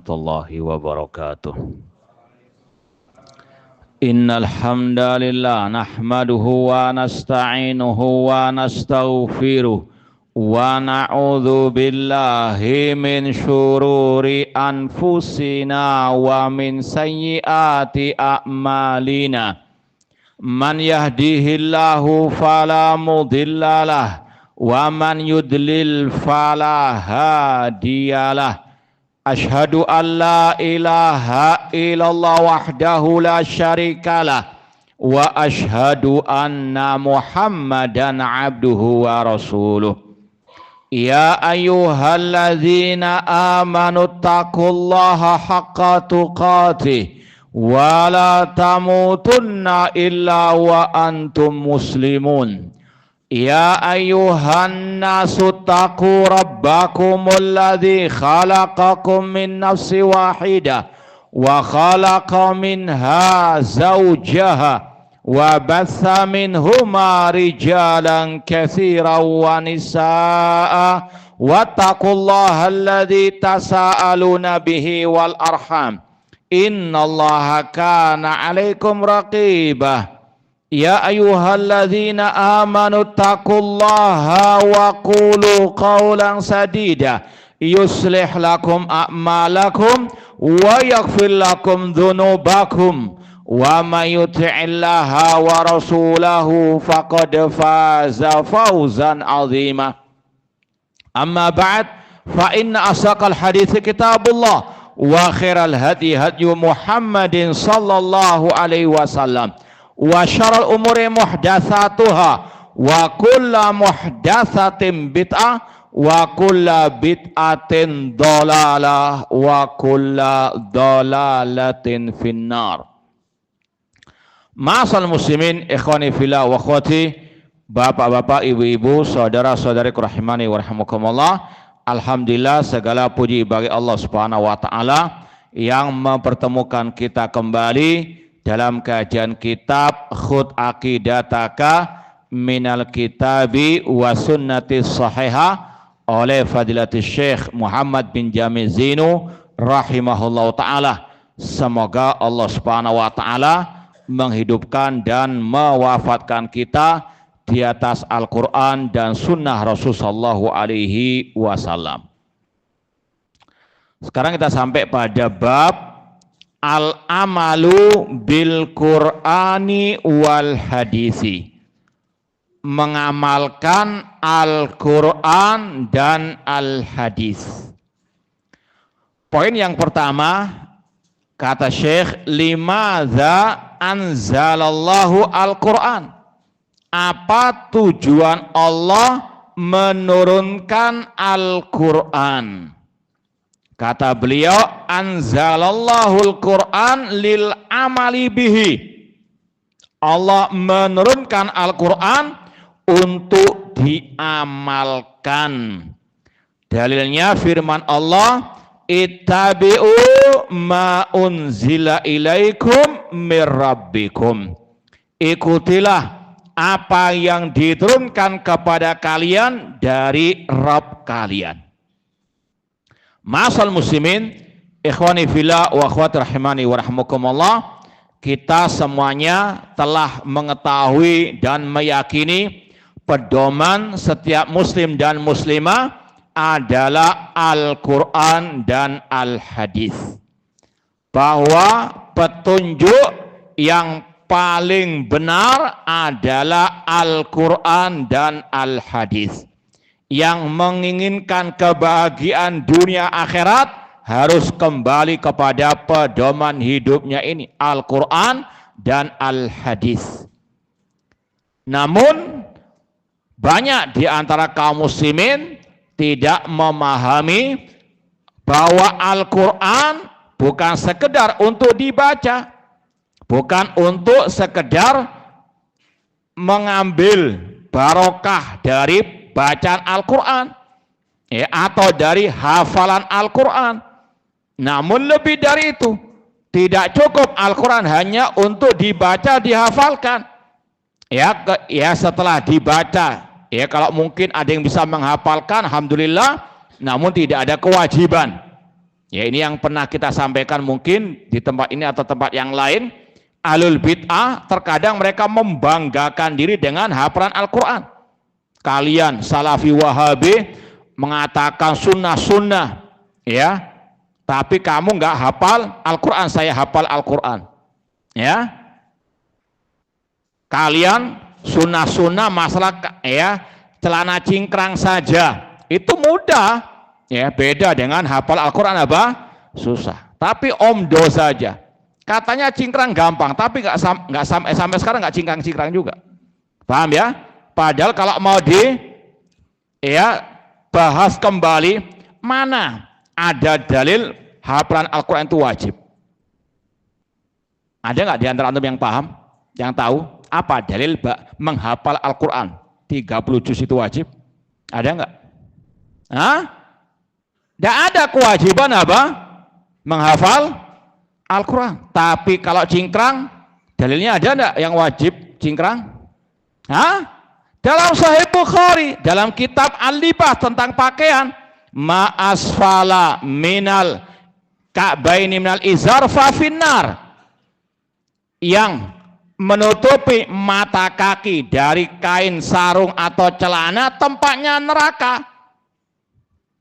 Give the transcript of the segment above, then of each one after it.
warahmatullahi wabarakatuh. Innal hamdalillah nahmaduhu wa nasta'inuhu wa nastaghfiruh wa na'udzu billahi min syururi anfusina wa min sayyiati a'malina. Man yahdihillahu fala mudhillalah wa man yudlil fala hadiyalah. Ashhadu an la ilaha illallah wahdahu la syarikalah wa ashhadu anna Muhammadan abduhu wa rasuluh. Ya ayyuhalladzina amanu taqullaha haqqa tuqatih wa la tamutunna illa wa antum muslimun. Ya ayyuhan nasu taqu rabbakumul ladzi khalaqakum min nafsin wahidah wa khalaqa minha zawjaha wa batha minhuma rijalan katsiran wa nisaa'a wattaqullaha alladzi tasaaluna bihi wal arham innallaha kana 'alaikum raqibah. Ya ayyuhalladzina amanu taqullaha wa qulu qawlan sadida yuslih lakum a'malakum wa yaghfir lakum dhunubakum wa may yuti'illaha wa rasulahu faqad faza fawzan 'azima. Amma ba'd, fa inna asaqal hadithi kitabullah wa khairal hadi hadyu Muhammadin sallallahu alaihi wasallam wa syarrul umuri muhdatsatuha wa kullu muhdatsatin bid'ah wa kullu bid'atin dhalalah wa kullu dhalalatin finnar. Ma'asal muslimin ikhwani fillah wa akhwati, bapak-bapak, ibu-ibu, saudara-saudariku rahimani wa rahimakumullah. Alhamdulillah, segala puji bagi Allah Subhanahu wa taala yang mempertemukan kita kembali dalam kajian kitab Khud Aqidataka minal kitabi wa sunnati sahihah oleh Fadilatul Syekh Muhammad bin Jamil Zainu rahimahullah ta'ala. Semoga Allah subhanahu wa ta'ala menghidupkan dan mewafatkan kita di atas Al-Quran dan sunnah Rasulullah sallallahu alaihi wasallam. Sekarang kita sampai pada bab Al-amalu bil Qur'ani wal hadisi, mengamalkan Al-Quran dan Al-Hadis. Poin yang pertama, kata Syekh, limadza anzalallahu Al-Quran. Apa tujuan Allah menurunkan Al-Quran? Kata beliau, anzalallahul Qur'an lil amali bihi. Allah menurunkan Al-Quran untuk diamalkan. Dalilnya firman Allah, ittabi'u ma unzila ilaikum mir rabbikum. Ikutilah apa yang diturunkan kepada kalian dari Rabb kalian. Ma'asal muslimin, ikhwani fillah wa akhwati rahimani wa rahmukumullah, kita semuanya telah mengetahui dan meyakini pedoman setiap muslim dan muslimah adalah Al-Quran dan Al-Hadis. Bahwa petunjuk yang paling benar adalah Al-Quran dan Al-Hadis. Yang menginginkan kebahagiaan dunia akhirat harus kembali kepada pedoman hidupnya ini, Al-Quran dan Al-Hadis. Namun banyak di antara kaum muslimin tidak memahami bahwa Al-Quran bukan sekedar untuk dibaca, bukan untuk sekedar mengambil barokah dari bacaan Al-Quran atau dari hafalan Al-Quran. Namun lebih dari itu, tidak cukup Al-Quran hanya untuk dibaca, dihafalkan. Ya setelah dibaca, kalau mungkin ada yang bisa menghafalkan, alhamdulillah, namun tidak ada kewajiban. Ya, ini yang pernah kita sampaikan mungkin di tempat ini atau tempat yang lain. Ahlul bid'ah terkadang mereka membanggakan diri dengan hafalan Al-Quran. Kalian Salafi Wahabi mengatakan sunnah-sunnah, ya, tapi kamu nggak hafal Al-Quran, saya hafal Al-Quran. Ya, kalian sunnah-sunnah masalah ya celana cingkrang saja, itu mudah. Ya, beda dengan hafal Al-Quran apa? Susah. Tapi omdo saja. Katanya cingkrang gampang, tapi nggak sampai sekarang nggak cingkrang-cingkrang juga. Paham ya? Padahal kalau mau ya bahas kembali, mana ada dalil hafalan Al-Quran itu wajib? Ada nggak di antara antum yang paham, yang tahu apa dalil menghafal Al-Quran 30 juz itu wajib? Ada nggak? Hah? Tidak ada kewajiban apa? Menghafal Al-Quran. Tapi kalau cingkrang, dalilnya ada enggak yang wajib cingkrang? Hah? Dalam Sahih Bukhari, dalam kitab Al-Libas tentang pakaian, ma asfala minal ka'baini minal izar fa finnar. Yang menutupi mata kaki dari kain sarung atau celana tempatnya neraka.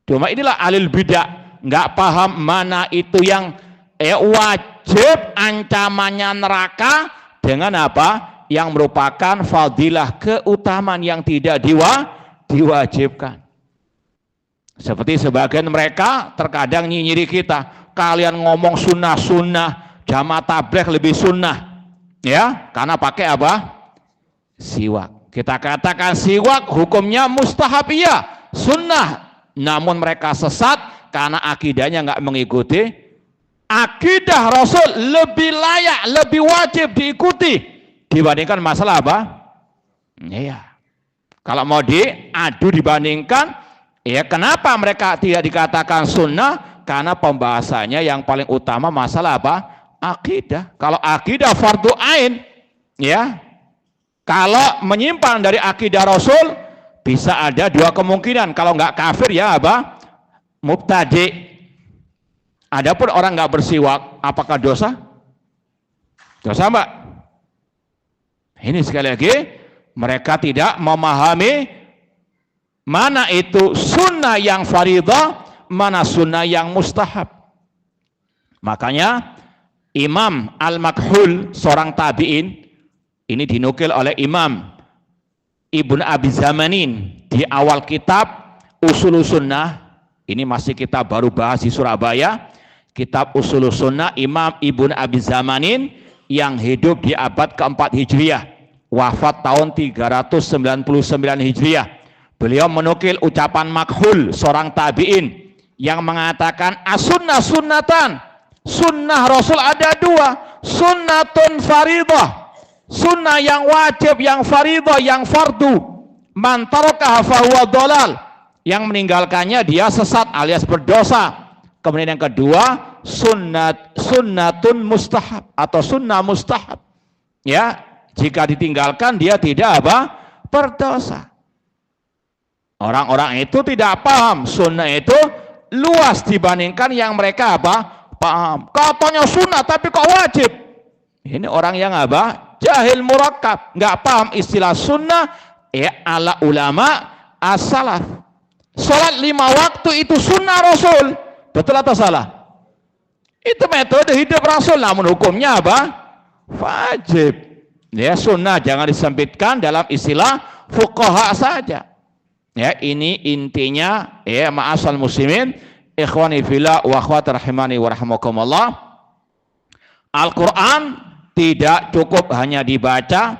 Cuma inilah ahlul bidah, nggak paham mana itu yang wajib ancamannya neraka dengan apa? Yang merupakan fadilah keutamaan yang tidak diwajibkan. Seperti sebagian mereka terkadang nyinyiri kita, kalian ngomong sunnah-sunnah, jamaah tabligh lebih sunnah, ya, karena pakai apa? Siwak. Kita katakan siwak hukumnya mustahab, iya, sunnah. Namun mereka sesat karena akidahnya nggak mengikuti akidah Rasul. Lebih layak, lebih wajib diikuti dibandingkan masalah apa? Iya. Kalau mau diadu dibandingkan, ya kenapa mereka tidak dikatakan sunnah? Karena pembahasannya yang paling utama masalah apa? Akidah. Kalau akidah fardu ain, ya. Kalau menyimpang dari akidah Rasul, bisa ada dua kemungkinan. Kalau nggak kafir ya apa? Mubtadi. Adapun orang nggak bersiwak, apakah dosa? Dosa, Mbak? Ini sekali lagi mereka tidak memahami mana itu sunnah yang faridah, mana sunnah yang mustahab. Makanya Imam Al-Makhul, seorang tabi'in, ini dinukil oleh Imam Ibnu Abi Zamanin di awal kitab Ushulus Sunnah. Ini masih kita baru bahas di Surabaya. Kitab Ushulus Sunnah Imam Ibnu Abi Zamanin yang hidup di abad keempat Hijriah, wafat tahun 399 Hijriah. Beliau menukil ucapan Makhul, seorang tabi'in, yang mengatakan as-sunnah sunnatan. Sunnah Rasul ada dua, sunnatun faridah, sunnah yang wajib, yang faridah, yang fardu. Man tarakaha fahuwa dhalal, yang meninggalkannya dia sesat alias berdosa. Kemudian yang kedua, sunnatun mustahab atau sunnah mustahab, ya, jika ditinggalkan dia tidak apa? Berdosa. Orang-orang itu tidak paham sunnah itu luas dibandingkan yang mereka apa? Paham. Katanya sunnah tapi kok wajib. Ini orang yang apa? Jahil murakkab, nggak paham istilah sunnah ya ala ulama as-salaf. Salat 5 waktu itu sunnah Rasul. Betul atau salah? Itu metode hidup Rasul, namun hukumnya apa? Wajib. Ya, sunnah jangan disempitkan dalam istilah fuqaha saja. Ya, ini intinya ya ma'asal muslimin, ikhwani fillah wa akhwati rahimani wa rahimakumullah. Al-Qur'an tidak cukup hanya dibaca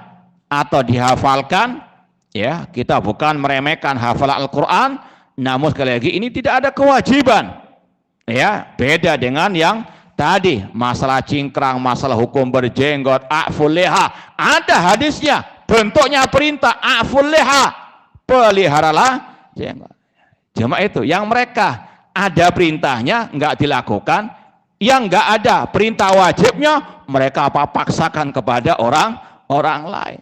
atau dihafalkan, ya, kita bukan meremehkan hafalan Al-Qur'an, namun sekali lagi ini tidak ada kewajiban. Ya, beda dengan yang tadi masalah cingkrang, masalah hukum berjenggot, a'ful liha, ada hadisnya, bentuknya perintah, a'ful liha, peliharalah jenggot. Cuma itu yang mereka ada perintahnya nggak dilakukan, yang nggak ada perintah wajibnya mereka apa paksakan kepada orang lain.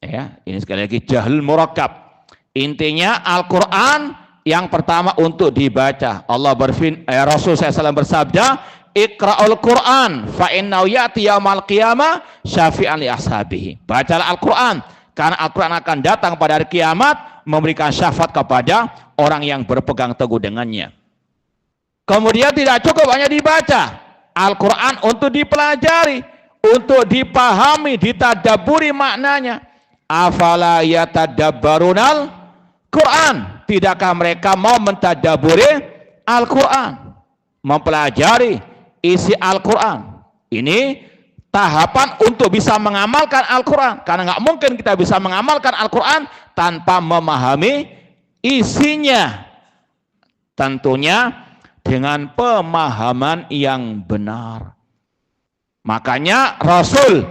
Ya, ini sekali lagi jahil murakkab. Intinya Al-Quran Yang pertama untuk dibaca. Rasul SAW bersabda, Iqra'ul Quran fa innahu ya'ti yaumal qiyamah syafi'an li ashabihi. Bacalah Al-Quran, karena Al-Quran akan datang pada hari kiamat memberikan syafaat kepada orang yang berpegang teguh dengannya. Kemudian tidak cukup hanya dibaca Al-Quran, untuk dipelajari, untuk dipahami, ditadabburi maknanya. Afala yatadabbarunal Quran. Tidakkah mereka mau mentadabburi Al-Quran, mempelajari isi Al-Quran? Ini tahapan untuk bisa mengamalkan Al-Quran, karena nggak mungkin kita bisa mengamalkan Al-Quran tanpa memahami isinya, tentunya dengan pemahaman yang benar. Makanya Rasul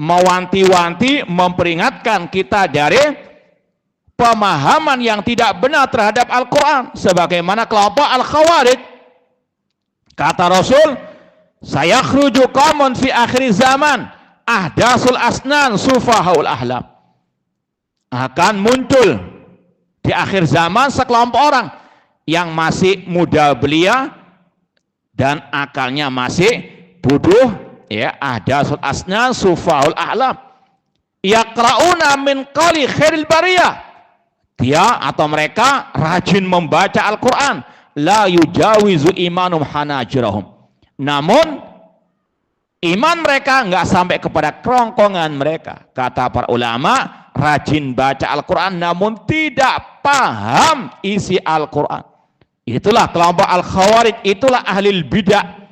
mewanti-wanti, memperingatkan kita dari pemahaman yang tidak benar terhadap Al-Quran, sebagaimana kelompok Al-Khawarij. Kata Rasul, sayakhruju qaumun fi akhir zaman ahdasul asnan sufahaul ahlam. Akan muncul di akhir zaman sekelompok orang yang masih muda belia dan akalnya masih bodoh, ya, ahdasul asnan sufahaul ahlam. Yaqra'una min qali khairil bariyah. Dia atau mereka rajin membaca Al-Quran. La yujawizu imanum hanajirahum. Namun iman mereka nggak sampai kepada kerongkongan mereka. Kata para ulama, rajin baca Al-Quran namun tidak paham isi Al-Quran. Itulah kelompok Al-Khawarij, itulah ahli bidah.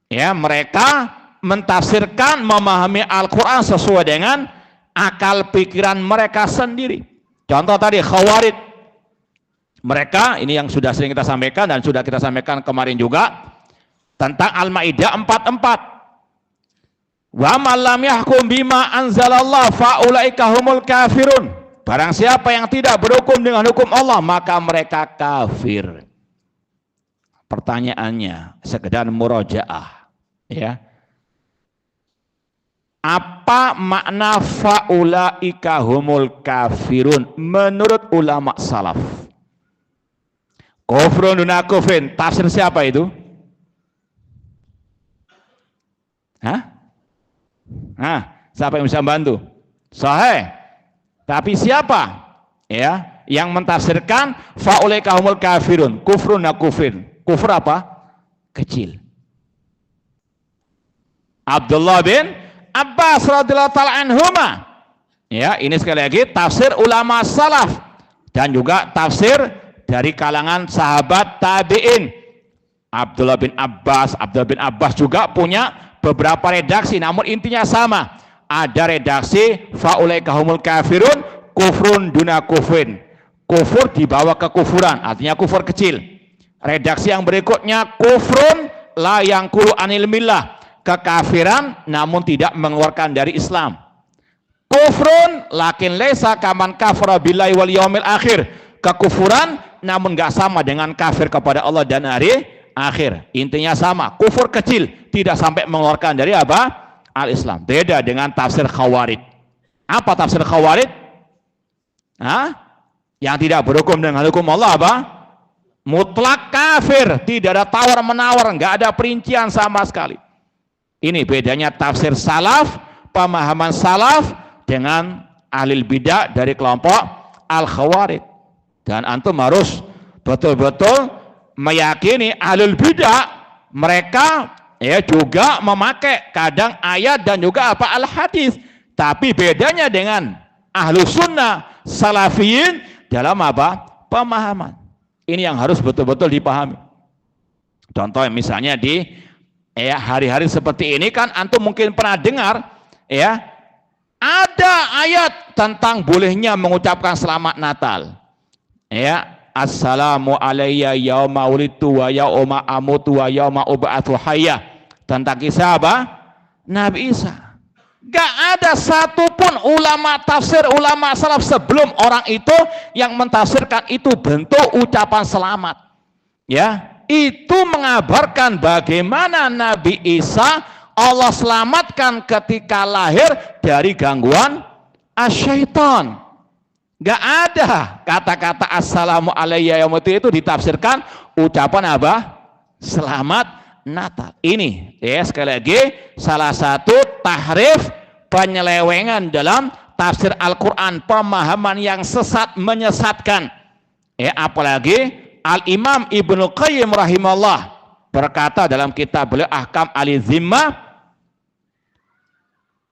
Ya, mereka mentafsirkan, memahami Al-Quran sesuai dengan akal pikiran mereka sendiri. Contoh tadi Khawarij, mereka ini yang sudah sering kita sampaikan dan sudah kita sampaikan kemarin juga tentang Al-Maidah 44. Wa man lam yahkum bima anzalallah fa ulaika humul kafirun. Barang siapa yang tidak berhukum dengan hukum Allah, maka mereka kafir. Pertanyaannya, sekedar murojaah, ya. Apa makna faulaika humul kafirun menurut ulama salaf? Kufrun duna kufrin, tafsir siapa itu? Siapa yang bisa bantu? Sahih. Tapi siapa? Ya, yang mentafsirkan faulaika humul kafirun, kufrun duna kufrin. Kufur apa? Kecil. Abdullah bin Abbas radhiyallahu ta'ala anhuma. Ya, ini sekali lagi tafsir ulama salaf dan juga tafsir dari kalangan sahabat tabi'in. Abdullah bin Abbas juga punya beberapa redaksi, namun intinya sama. Ada redaksi faulaika humul kafirun, kufrun duna kufrin. Kufur dibawa kekufuran, artinya kufur kecil. Redaksi yang berikutnya, kufrun la yangkulu anil millah. Kekafiran namun tidak mengeluarkan dari Islam. Kufrun lakin laisa kaman kafara billahi wal yaumil akhir. Kekufuran namun enggak sama dengan kafir kepada Allah dan hari akhir. Intinya sama, kufur kecil, tidak sampai mengeluarkan dari apa? Al-Islam. Beda dengan tafsir Khawarij. Apa tafsir Khawarij? Yang tidak berhukum dengan hukum Allah apa? Mutlak kafir, tidak ada tawar-menawar, enggak ada perincian sama sekali. Ini bedanya tafsir salaf, pemahaman salaf dengan ahli bidah dari kelompok Al-Khawarij. Dan antum harus betul-betul meyakini ahli bidah, mereka ya juga memakai kadang ayat dan juga apa al-hadis. Tapi bedanya dengan ahlu sunnah salafiyin dalam apa? Pemahaman. Ini yang harus betul-betul dipahami. Contoh misalnya di hari-hari seperti ini kan antum mungkin pernah dengar ya, ada ayat tentang bolehnya mengucapkan selamat Natal. Ya, assalamu alayya yauma wulidtu wa yauma amutu wa yauma ub'atsu hayya. Tentang kisah apa? Nabi Isa. Gak ada satupun ulama tafsir, ulama salaf sebelum orang itu yang mentafsirkan itu bentuk ucapan selamat. Ya, itu mengabarkan bagaimana Nabi Isa Allah selamatkan ketika lahir dari gangguan asyaiton. Nggak ada kata-kata assalamu alayya yaumuddin itu ditafsirkan ucapan apa? Selamat Natal. Ini ya sekali lagi salah satu tahrif penyelewengan dalam tafsir Al-Quran, pemahaman yang sesat menyesatkan. Ya, apalagi Al-Imam Ibnu Qayyim rahimahullah berkata dalam kitab beliau Ahkam Al-Zimmah,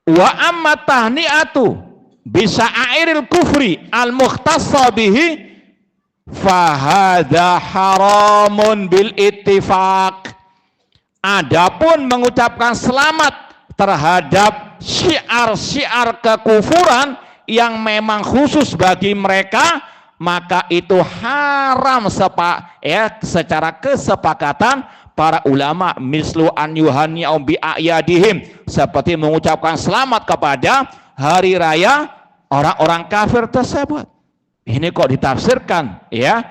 wa amma tahni'atu bisa'airil kufri al-mukhtassa bihi fahadha haramun bil ittifaq. Adapun mengucapkan selamat terhadap syiar-syiar kekufuran yang memang khusus bagi mereka, maka itu haram secara kesepakatan para ulama, mislu an yuhanni'u bi a'yadihim, seperti mengucapkan selamat kepada hari raya orang-orang kafir tersebut. Ini kok ditafsirkan ya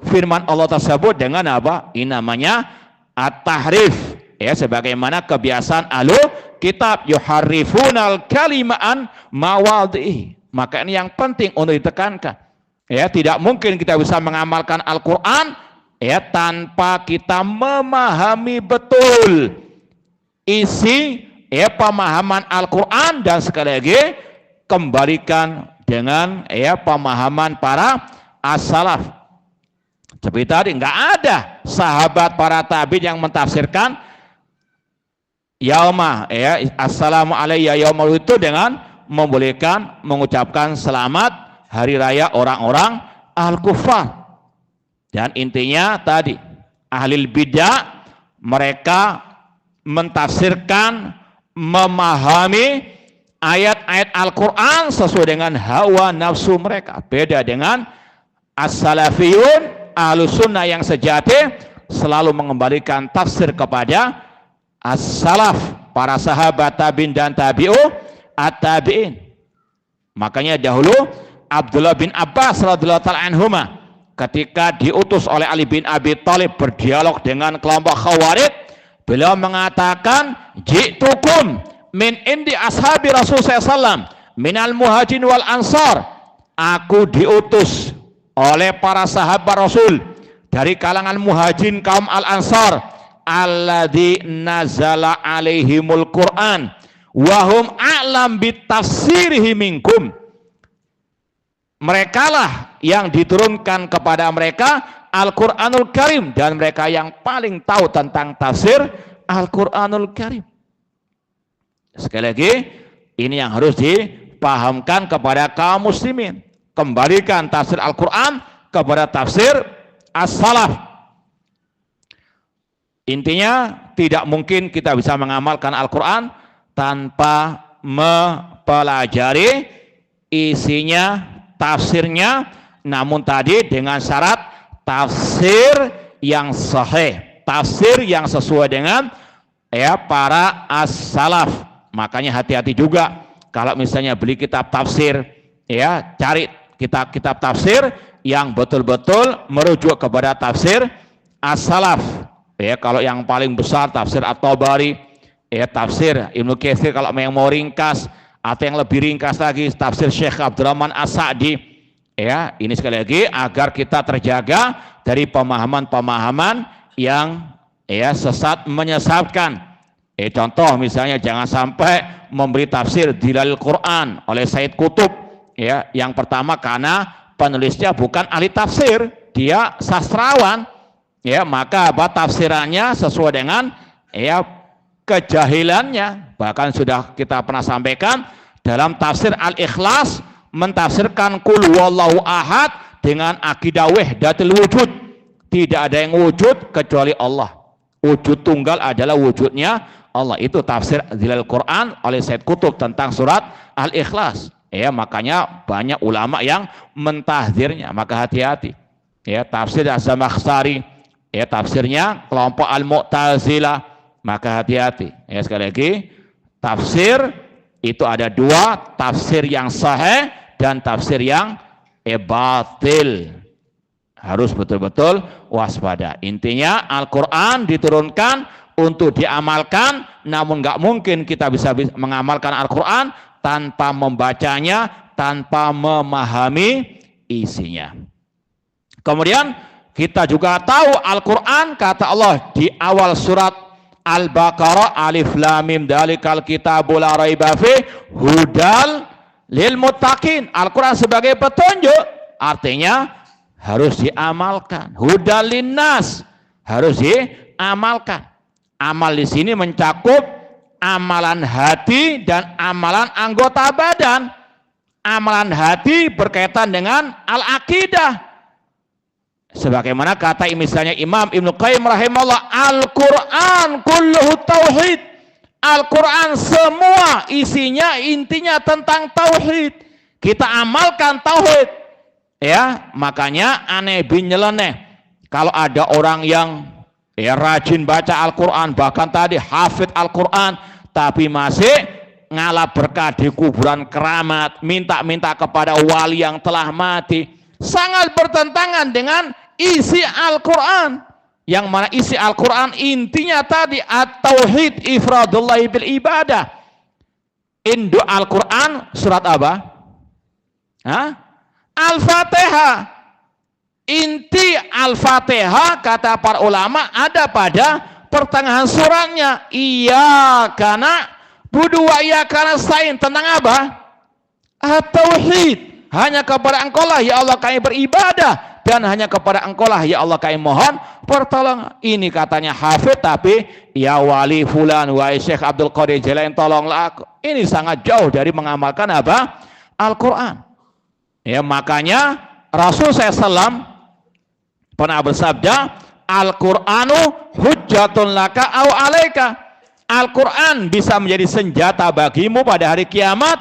firman Allah tersebut dengan apa? Ini namanya at-tahrif ya, sebagaimana kebiasaan ahlu kitab, yuharrifunal kalima'an mawadhi'i. Maka ini yang penting untuk ditekankan ya, tidak mungkin kita bisa mengamalkan Al-Quran ya tanpa kita memahami betul isi ya pemahaman Al-Quran, dan sekali lagi kembalikan dengan ya pemahaman para as-salaf. Seperti tadi nggak ada sahabat para tabi'in yang mentafsirkan yauma ya assalamu alayya yaumul itu dengan membolehkan mengucapkan selamat hari raya orang-orang al-kufar. Dan intinya tadi ahli bidah mereka mentafsirkan, memahami ayat-ayat Al-Quran sesuai dengan hawa nafsu mereka. Beda dengan as-salafiyun, ahlus sunnah yang sejati selalu mengembalikan tafsir kepada as-salaf, para sahabat tabi'in dan tabi'u at-tabi'in. Makanya dahulu Abdullah bin Abbas radhiyallahu ta'ala anhuma ketika diutus oleh Ali bin Abi Thalib berdialog dengan kelompok Khawarij, beliau mengatakan, ji'tukum min indi ashabi Rasulullah SAW minal muhajirin wal ansar. Aku diutus oleh para sahabat Rasul dari kalangan muhajirin kaum al-ansar, alladzi nazala alaihimul Qur'an wahum a'lam bitafsirihi minkum. Merekalah yang diturunkan kepada mereka Al-Quranul Karim, dan mereka yang paling tahu tentang tafsir Al-Quranul Karim. Sekali lagi, ini yang harus dipahamkan kepada kaum muslimin. Kembalikan tafsir Al-Quran kepada tafsir as-salaf. Intinya tidak mungkin kita bisa mengamalkan Al-Quran tanpa mempelajari isinya, tafsirnya, namun tadi dengan syarat tafsir yang sahih, tafsir yang sesuai dengan ya para as-salaf. Makanya hati-hati juga kalau misalnya beli kitab tafsir, ya cari kitab-kitab tafsir yang betul-betul merujuk kepada tafsir as-salaf. Ya, kalau yang paling besar tafsir At-Tabari, ya tafsir Ibnu Katsir kalau yang mau ringkas, atau yang lebih ringkas lagi tafsir Syekh Abdurrahman As-Sa'di. Ya, ini sekali lagi agar kita terjaga dari pemahaman-pemahaman yang ya sesat menyesatkan. Contoh misalnya jangan sampai memberi tafsir Dilalil Quran oleh Said Qutb. Ya, yang pertama karena penulisnya bukan ahli tafsir, dia sastrawan. Ya, maka apa tafsirannya sesuai dengan ya kejahilannya. Bahkan sudah kita pernah sampaikan dalam tafsir Al-Ikhlas mentafsirkan Qul huwallahu ahad dengan akidah wahdatul wujud. Tidak ada yang wujud kecuali Allah. Wujud tunggal adalah wujudnya Allah. Itu tafsir Dilalil Quran oleh Said Qutb tentang surat Al-Ikhlas. Ya, makanya banyak ulama yang mentahdzirnya. Maka hati-hati. Ya, tafsir Az-Zamakhsyari, ya tafsirnya kelompok Al-Mu'tazilah. Maka hati-hati. Ya, sekali lagi tafsir itu ada dua, tafsir yang sahih dan tafsir yang batil. Harus betul-betul waspada. Intinya Al-Quran diturunkan untuk diamalkan, namun nggak mungkin kita bisa mengamalkan Al-Quran tanpa membacanya, tanpa memahami isinya. Kemudian kita juga tahu Al-Quran, kata Allah di awal surat Al-Baqarah, Alif Lam Mim Dzalikal Kitabu La Raiba Fihi Hudal lil Muttaqin. Al-Quran sebagai petunjuk, artinya harus diamalkan. Hudal linnas, harus diamalkan. Amal di sini mencakup amalan hati dan amalan anggota badan. Amalan hati berkaitan dengan al-aqidah. Sebagaimana kata misalnya Imam Ibnu Qayyim rahimahullah, Al-Quran kulluhu tauhid. Al-Quran semua isinya intinya tentang tauhid. Kita amalkan tauhid. Ya, makanya aneh bin nyeleneh. Kalau ada orang yang rajin baca Al-Quran, bahkan tadi hafid Al-Quran, tapi masih ngalap berkah di kuburan keramat, minta-minta kepada wali yang telah mati, sangat bertentangan dengan isi Al-Quran. Yang mana isi Al-Quran intinya tadi at-tauhid ifradullahi bil ibadah. Induk Al-Quran surat apa? Al-Fatihah. Inti Al-Fatihah kata para ulama ada pada pertengahan suratnya. Iyyaka na'budu wa iyyaka nasta'in. Tentang apa? At-tauhid. Hanya kepada Engkau lah ya Allah kami beribadah, dan hanya kepada Engkau lah ya Allah kami mohon pertolongan. Ini katanya hafid, tapi ya wali fulan wa Syekh Abdul Qadir Jailani tolonglah aku. Ini sangat jauh dari mengamalkan apa? Al-Quran. Ya, makanya Rasul SAW pernah bersabda, Al-Qur'anu hujjatun laka au alaika. Al-Quran bisa menjadi senjata bagimu pada hari kiamat,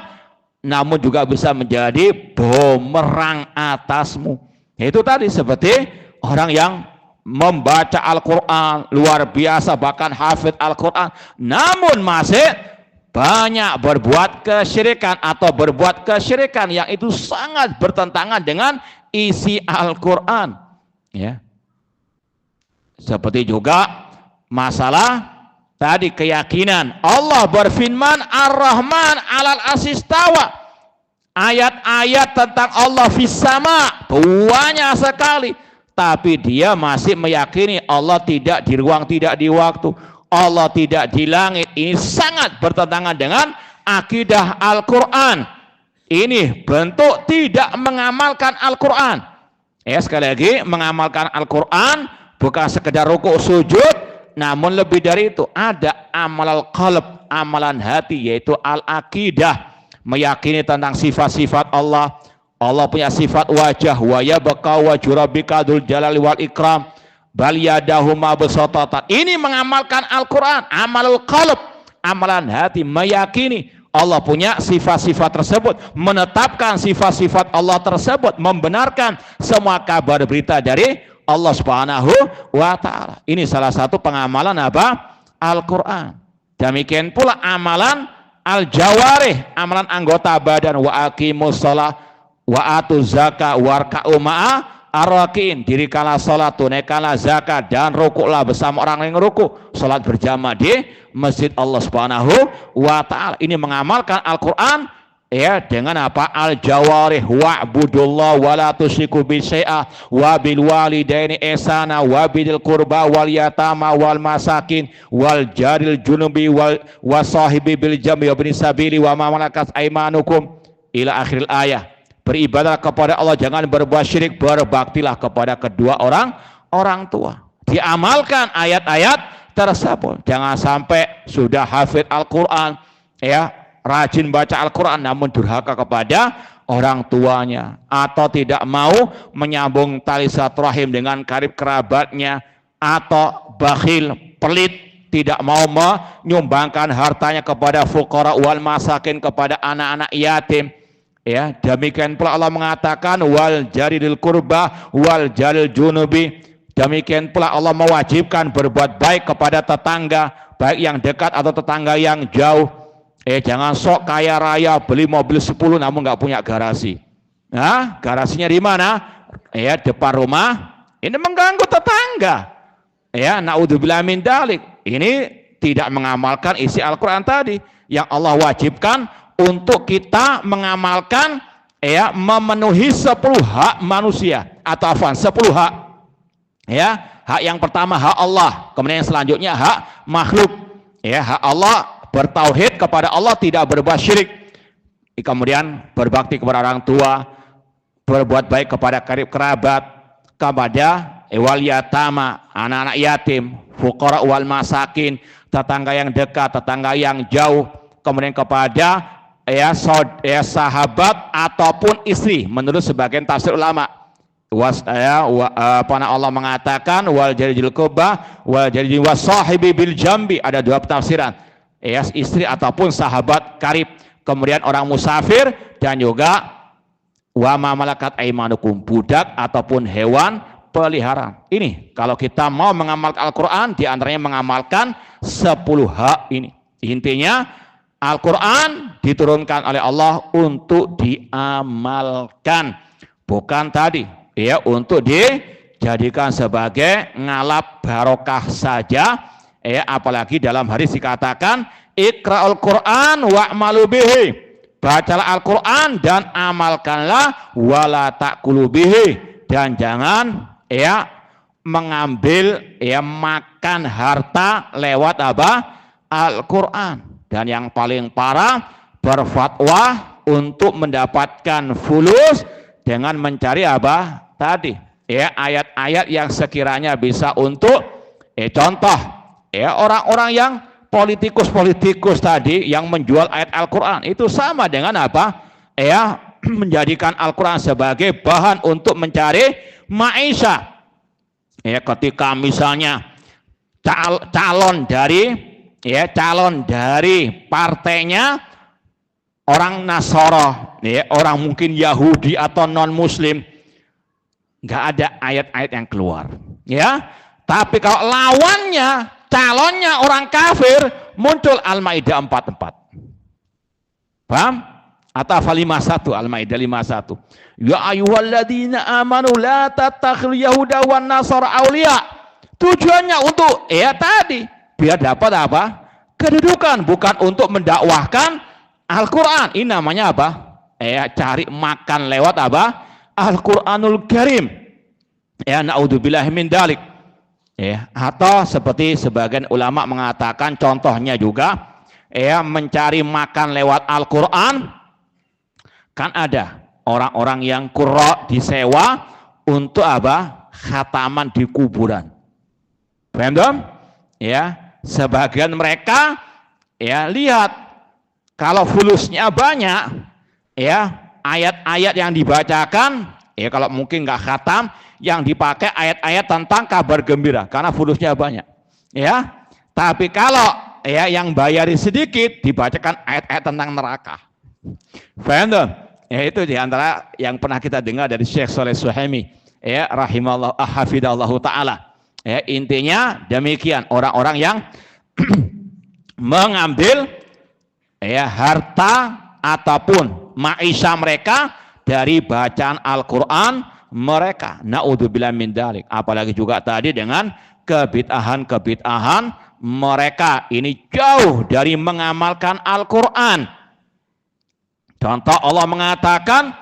namun juga bisa menjadi bumerang atasmu. Itu tadi seperti orang yang membaca Al-Quran luar biasa, bahkan hafid Al-Quran, namun masih banyak berbuat kesyirikan atau berbuat kesyirikan yang itu sangat bertentangan dengan isi Al-Quran. Ya. Seperti juga masalah tadi keyakinan Allah berfirman Ar-Rahman 'alal arsy istawa. Ayat-ayat tentang Allah fis sama banyak sekali, tapi dia masih meyakini Allah tidak di ruang, tidak di waktu, Allah tidak di langit. Ini sangat bertentangan dengan akidah Al-Quran. Ini bentuk tidak mengamalkan Al-Quran. Ya, sekali lagi, mengamalkan Al-Quran bukan sekedar rukuk sujud, namun lebih dari itu ada amal qalb, amalan hati, yaitu al-aqidah, meyakini tentang sifat-sifat Allah. Allah punya sifat wajah, wa yabqa wajhu rabbika dzul jalali wal ikram, bal yadahu mabsutatan. Ini mengamalkan Al-Quran, amalul qalb, amalan hati, meyakini Allah punya sifat-sifat tersebut, menetapkan sifat-sifat Allah tersebut, membenarkan semua kabar berita dari Allah Subhanahu wa ta'ala. Ini salah satu pengamalan apa? Al-Quran. Demikian pula amalan al-jawarih, amalan anggota badan, wa aqimus shalah wa atuz zakah warka'u ma'a ar-rakiin. Dirikanlah salat, tunaikanlah zakat, dan rukuklah bersama orang yang rukuk. Salat berjamaah di masjid Allah Subhanahu wa ta'ala. Ini mengamalkan Al-Quran ya dengan apa? Al-jawarih, wa'budullah wa la tusyriku bi syai'a wa bil walidaini ihsana wa bil qurba wal yatama wal masakin wal jaril junubi wal wasahibi bil jambi wa bin sabili wa ma malakat aimanukum ila akhiril ayah. Beribadah kepada Allah, jangan berbuat syirik, berbaktilah kepada kedua orang tua. Diamalkan ayat-ayat tersebut. Jangan sampai sudah hafid Al-Quran, ya, rajin baca Al-Quran, namun durhaka kepada orang tuanya, atau tidak mau menyambung tali silaturahim dengan karib kerabatnya, atau bakhil, pelit, tidak mau menyumbangkan hartanya kepada fuqara wal masakin, kepada anak-anak yatim. Ya, demikian pula Allah mengatakan wal jarilil qurba wal jaril junubi. Demikian pula Allah mewajibkan berbuat baik kepada tetangga, baik yang dekat atau tetangga yang jauh. Jangan sok kaya raya beli mobil 10 namun nggak punya garasi. Nah, garasinya di mana? Ya, depan rumah. Ini mengganggu tetangga. Ya, naudzubillah min dzalik. Ini tidak mengamalkan isi Al-Quran tadi yang Allah wajibkan untuk kita mengamalkan ya memenuhi 10 hak manusia atau 10 hak. Ya, hak yang pertama hak Allah, kemudian yang selanjutnya hak makhluk. Ya, hak Allah bertauhid kepada Allah, tidak berbuat syirik. Kemudian berbakti kepada orang tua, berbuat baik kepada karib kerabat, kepada wal yatama, anak-anak yatim, fuqara wal masakin, tetangga yang dekat, tetangga yang jauh, kemudian kepada sahabat ataupun istri menurut sebagian tafsir ulama. Allah mengatakan wal jarijil qurba wal jarijil wasahibi bil jambi, ada 2 penafsiran, istri ataupun sahabat karib, kemudian orang musafir, dan juga wa ma malakat aimanukum, budak ataupun hewan peliharaan. Ini kalau kita mau mengamalkan Al-Quran, diantaranya mengamalkan 10 hak ini. Intinya Al-Quran diturunkan oleh Allah untuk diamalkan, bukan tadi untuk dijadikan sebagai ngalap barokah saja. Apalagi dalam hadis dikatakan iqra'ul Quran wa'malu bihi, bacalah Al-Quran dan amalkanlah, wala ta'kulu bihi, dan jangan mengambil makan harta lewat Al-Quran. Dan yang paling parah, berfatwa untuk mendapatkan fulus dengan mencari tadi ayat-ayat yang sekiranya bisa untuk contoh orang-orang yang politikus tadi yang menjual ayat Al-Quran, itu sama dengan menjadikan Al-Quran sebagai bahan untuk mencari maisha. Ketika misalnya calon dari partainya orang Nasara, orang mungkin Yahudi atau non Muslim, nggak ada ayat-ayat yang keluar. Tapi kalau lawannya, calonnya orang kafir, muncul Al-Maidah 44. Paham? Atau 51, Al-Maidah 51. Ya ayyuhalladzina amanu la tattakhidul yahuda wan nasara auliya. Tujuannya untuk tadi biar dapat kedudukan, bukan untuk mendakwahkan Al-Quran. Ini namanya cari makan lewat Al-Quranul Karim. Naudzubillahi min dalik. Atau seperti sebagian ulama mengatakan, contohnya juga mencari makan lewat Al-Quran. Kan ada orang-orang yang qurra disewa untuk khataman di kuburan. Paham? Sebagian mereka lihat kalau fulusnya banyak, ayat-ayat yang dibacakan, kalau mungkin nggak khatam, yang dipakai ayat-ayat tentang kabar gembira karena fulusnya banyak. Tapi kalau yang bayari sedikit, dibacakan ayat-ayat tentang neraka. Paham? Itu diantara yang pernah kita dengar dari Syekh Shalih Suhaimi, rahimahullah hafidallahu taala. Intinya demikian, orang-orang yang mengambil harta ataupun maisha mereka dari bacaan Al-Quran mereka. Naudzubillah min dzalik. Apalagi juga tadi dengan kebid'ahan mereka, ini jauh dari mengamalkan Al-Quran. Contoh, Allah mengatakan,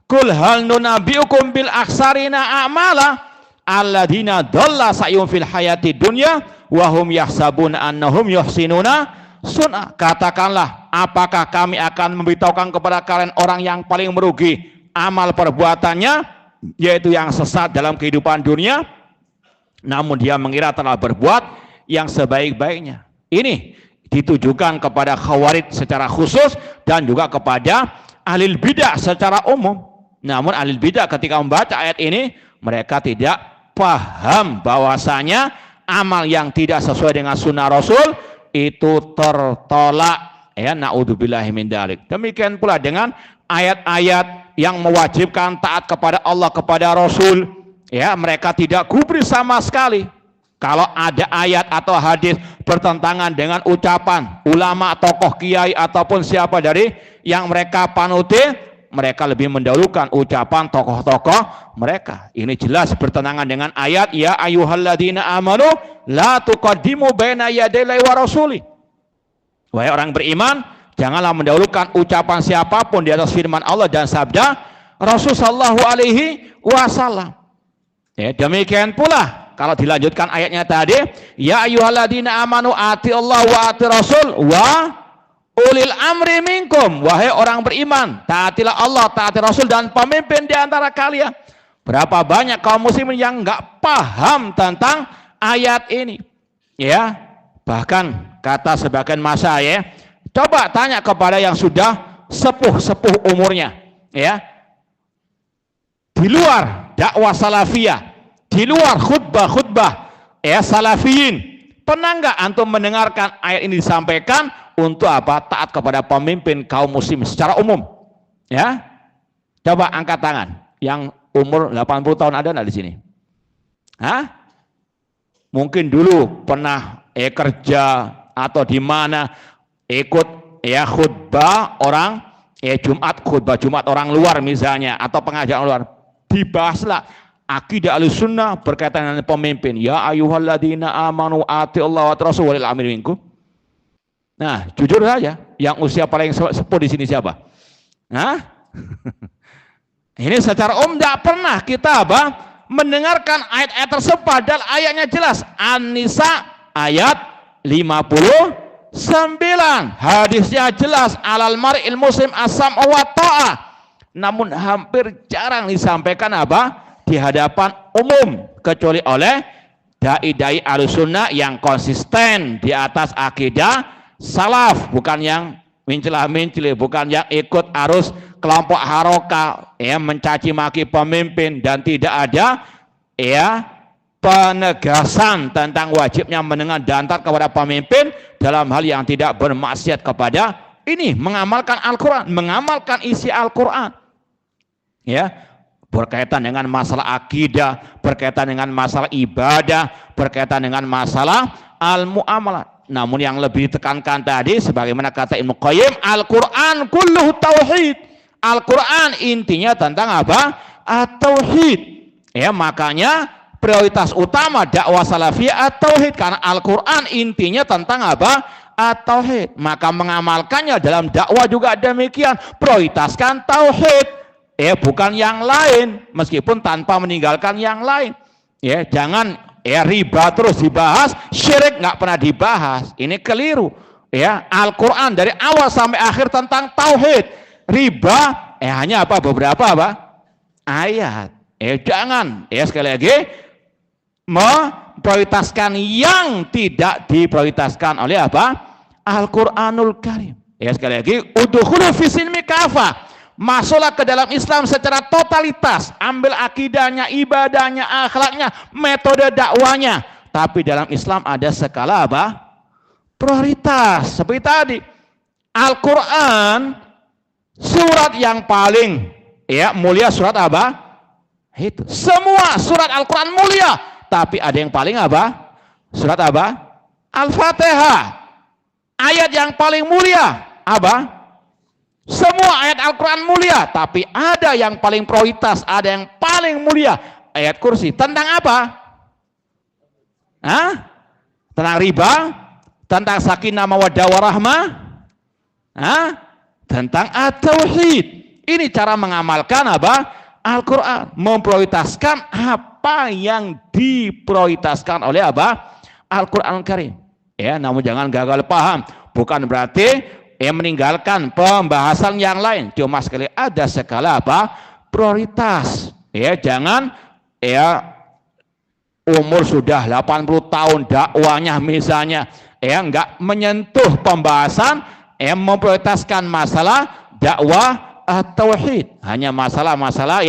"Qul hal nunabbiukum bil aksarina a'mala alladzina dhalla sa'yuhum fil hayati dunya wa hum yahsabuna annahum yuhsinuna sun'a." Katakanlah, apakah kami akan memberitahukan kepada kalian orang yang paling merugi amal perbuatannya, yaitu yang sesat dalam kehidupan dunia, namun dia mengira telah berbuat yang sebaik-baiknya. Ini ditujukan kepada khawarij secara khusus dan juga kepada ahli bidah secara umum. Namun ahli bidah ketika membaca ayat ini, mereka tidak paham bahwasanya amal yang tidak sesuai dengan sunnah Rasul itu tertolak. Naudzubillahi min dzalik. Demikian pula dengan ayat-ayat yang mewajibkan taat kepada Allah, kepada Rasul. Mereka tidak gubris sama sekali. Kalau ada ayat atau hadis bertentangan dengan ucapan ulama, tokoh kiai ataupun siapa dari yang mereka panuti, mereka lebih mendahulukan ucapan tokoh-tokoh mereka. Ini jelas bertentangan dengan ayat ya ayyuhalladzina amanu la tuqaddimu baina yadayi wa rasuli. Wahai orang beriman, janganlah mendahulukan ucapan siapapun di atas firman Allah dan sabda Rasul sallallahu alaihi wasallam. Ya, demikian pula kalau dilanjutkan ayatnya tadi, ya ayyuhalladzina amanu ati Allah wa ati Rasul wa ulil amri minkum, wahai orang beriman, taatilah Allah, taati Rasul dan pemimpin di antara kalian. Berapa banyak kaum muslimin yang nggak paham tentang ayat ini, ya. Bahkan kata sebagian masa, ya, coba tanya kepada yang sudah sepuh umurnya, ya, di luar dakwah salafiyah, di luar khutbah ya salafiyin, pernah nggak antum mendengarkan ayat ini disampaikan untuk apa? Taat kepada pemimpin kaum muslim secara umum, ya. Coba angkat tangan yang umur 80 tahun, ada nggak di sini? Hah? Mungkin dulu pernah kerja atau di mana ikut ya khutbah orang khutbah Jumat orang luar misalnya, atau pengajian luar, dibahaslah akidah Ahlussunnah berkaitan dengan pemimpin. Ya ayyuhalladzina amanu ati Allah wa Rasul walil amri minkum. Nah, jujur saja, yang usia paling sepuh di sini siapa? Hah? Ini secara umum tidak pernah kita mendengarkan ayat-ayat tersebut, padahal ayatnya jelas. An-Nisa ayat 59, hadisnya jelas, alal mar'il muslim as-sam'u wa ta'ah. Namun hampir jarang disampaikan di hadapan umum, kecuali oleh dai-dai Ahlussunnah yang konsisten di atas akidah salaf, bukan yang mencela-mencela, bukan yang ikut arus kelompok haroka, ya, mencaci maki pemimpin, dan tidak ada ya penegasan tentang wajibnya mendengar dan taat kepada pemimpin dalam hal yang tidak bermaksiat kepada ini, mengamalkan Al-Quran, mengamalkan isi Al-Quran, ya, berkaitan dengan masalah akidah, berkaitan dengan masalah ibadah, berkaitan dengan masalah al-mu'amalah. Namun yang lebih ditekankan tadi, sebagaimana kata Ibnu Qayyim, Al-Quran kulluhu tauhid. Al-Quran intinya tentang apa? At-tauhid. Ya, makanya prioritas utama dakwah salafiyah at-tauhid, karena Al-Quran intinya tentang apa? At-tauhid. Maka mengamalkannya dalam dakwah juga demikian, prioritaskan tauhid, ya, bukan yang lain, meskipun tanpa meninggalkan yang lain. Ya, jangan ya riba terus dibahas, syirik nggak pernah dibahas. Ini keliru. Ya, Al-Quran dari awal sampai akhir tentang tauhid. Riba hanya beberapa ayat. Jangan sekali lagi memprioritaskan yang tidak diprioritaskan oleh Al-Quranul Karim. Sekali lagi, udkhulu fis silmi kafah. Masuklah ke dalam Islam secara totalitas, ambil akidahnya, ibadahnya, akhlaknya, metode dakwanya. Tapi dalam Islam ada skala prioritas. Seperti tadi, Al-Quran surat yang paling mulia, surat itu. Semua surat Al-Quran mulia, tapi ada yang paling surat Al-Fatihah. Ayat yang paling mulia semua ayat Al-Quran mulia, tapi ada yang paling prioritas, ada yang paling mulia, ayat kursi. Tentang apa? Tentang riba, tentang sakinah mawaddah warahmah, tentang at-tauhid. Ini cara mengamalkan Al-Quran, memprioritaskan apa yang diprioritaskan oleh Al-Quran Karim. Ya, namun jangan gagal paham, bukan berarti meninggalkan pembahasan yang lain, cuma sekali ada skala prioritas. Ya, jangan umur sudah 80 tahun dakwanya misalnya, enggak menyentuh pembahasan, memprioritaskan masalah dakwah tauhid, hanya masalah-masalah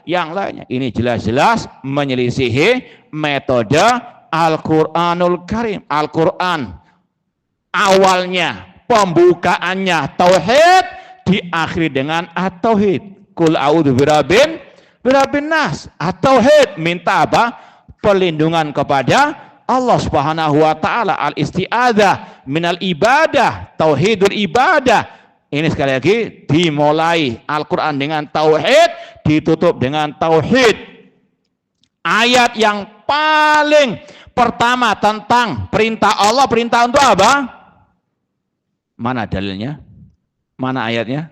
yang lainnya. Ini jelas-jelas menyelisihi metode Al-Quranul Karim. Al-Quran awalnya, pembukaannya tauhid, diakhiri dengan at-tauhid. Qul a'udzu birabbin nas. At-tauhid, minta perlindungan kepada Allah Subhanahu wa taala, al-isti'adzah minal ibadah, tauhidul ibadah. Ini sekali lagi dimulai Al-Qur'an dengan tauhid, ditutup dengan tauhid. Ayat yang paling pertama tentang perintah Allah, perintah untuk apa? Mana dalilnya? Mana ayatnya?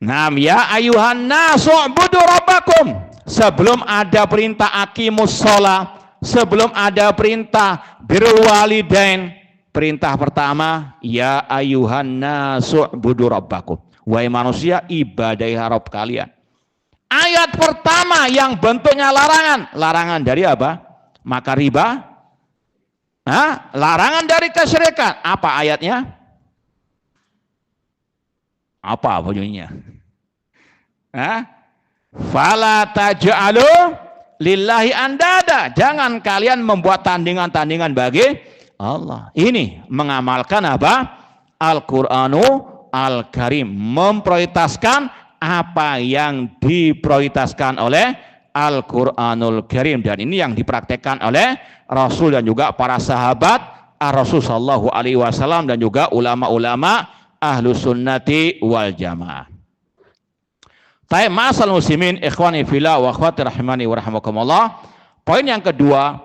Nam ya ayuhan nasu ubudu rabbakum. Sebelum ada perintah aqimus shalah, sebelum ada perintah birrul walidain, perintah pertama ya ayuhan nasu ubudu rabbakum. Wahai manusia, ibadahi Rabb kalian. Ayat pertama yang bentuknya larangan. Larangan dari apa? Maka riba. Larangan dari kesyirikan. Apa ayatnya? Apa bunyinya? Fala taj'alu lillahi andada. Jangan kalian membuat tandingan-tandingan bagi Allah. Ini mengamalkan apa? Al-Qur'anu Al-Karim. Memprioritaskan apa yang diprioritaskan oleh Al-Qur'anul Karim. Dan ini yang dipraktekkan oleh Rasul dan juga para sahabat Rasul sallallahu alaihi wasallam dan juga ulama-ulama Ahlus Sunnati wal Jamaah. Taib ma'asal muslimin ikhwani fillah wa akhwati rahimani wa rahimakumullah. Poin yang kedua,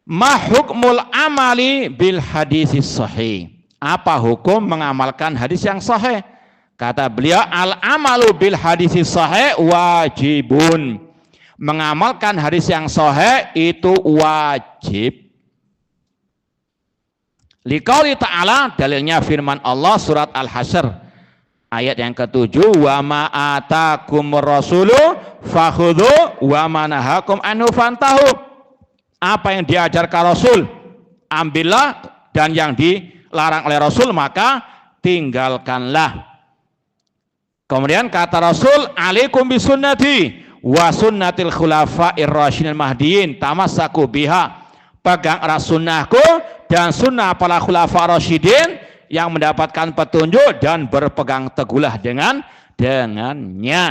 ma hukmul amali bil hadisis sahih. Apa hukum mengamalkan hadis yang sahih? Kata beliau, al amalu bil hadisis sahih wajibun. Mengamalkan hadis yang sahih itu wajib. Liqauli ta'ala, dalilnya firman Allah surat Al-Hasyr ayat yang ke-7, wa ma atakumur rasulu fakhudhu wa ma nahakum anhu fantahu. Apa yang diajarkan Rasul ambillah, dan yang dilarang oleh Rasul maka tinggalkanlah. Kemudian kata Rasul, alaikum bisunnati wa sunnatil khulafa'ir rasyidin mahdiyin tamassaku biha. Pegang erat sunnahku dan sunnah para khulafa rasyidin yang mendapatkan petunjuk dan berpegang teguhlah dengannya.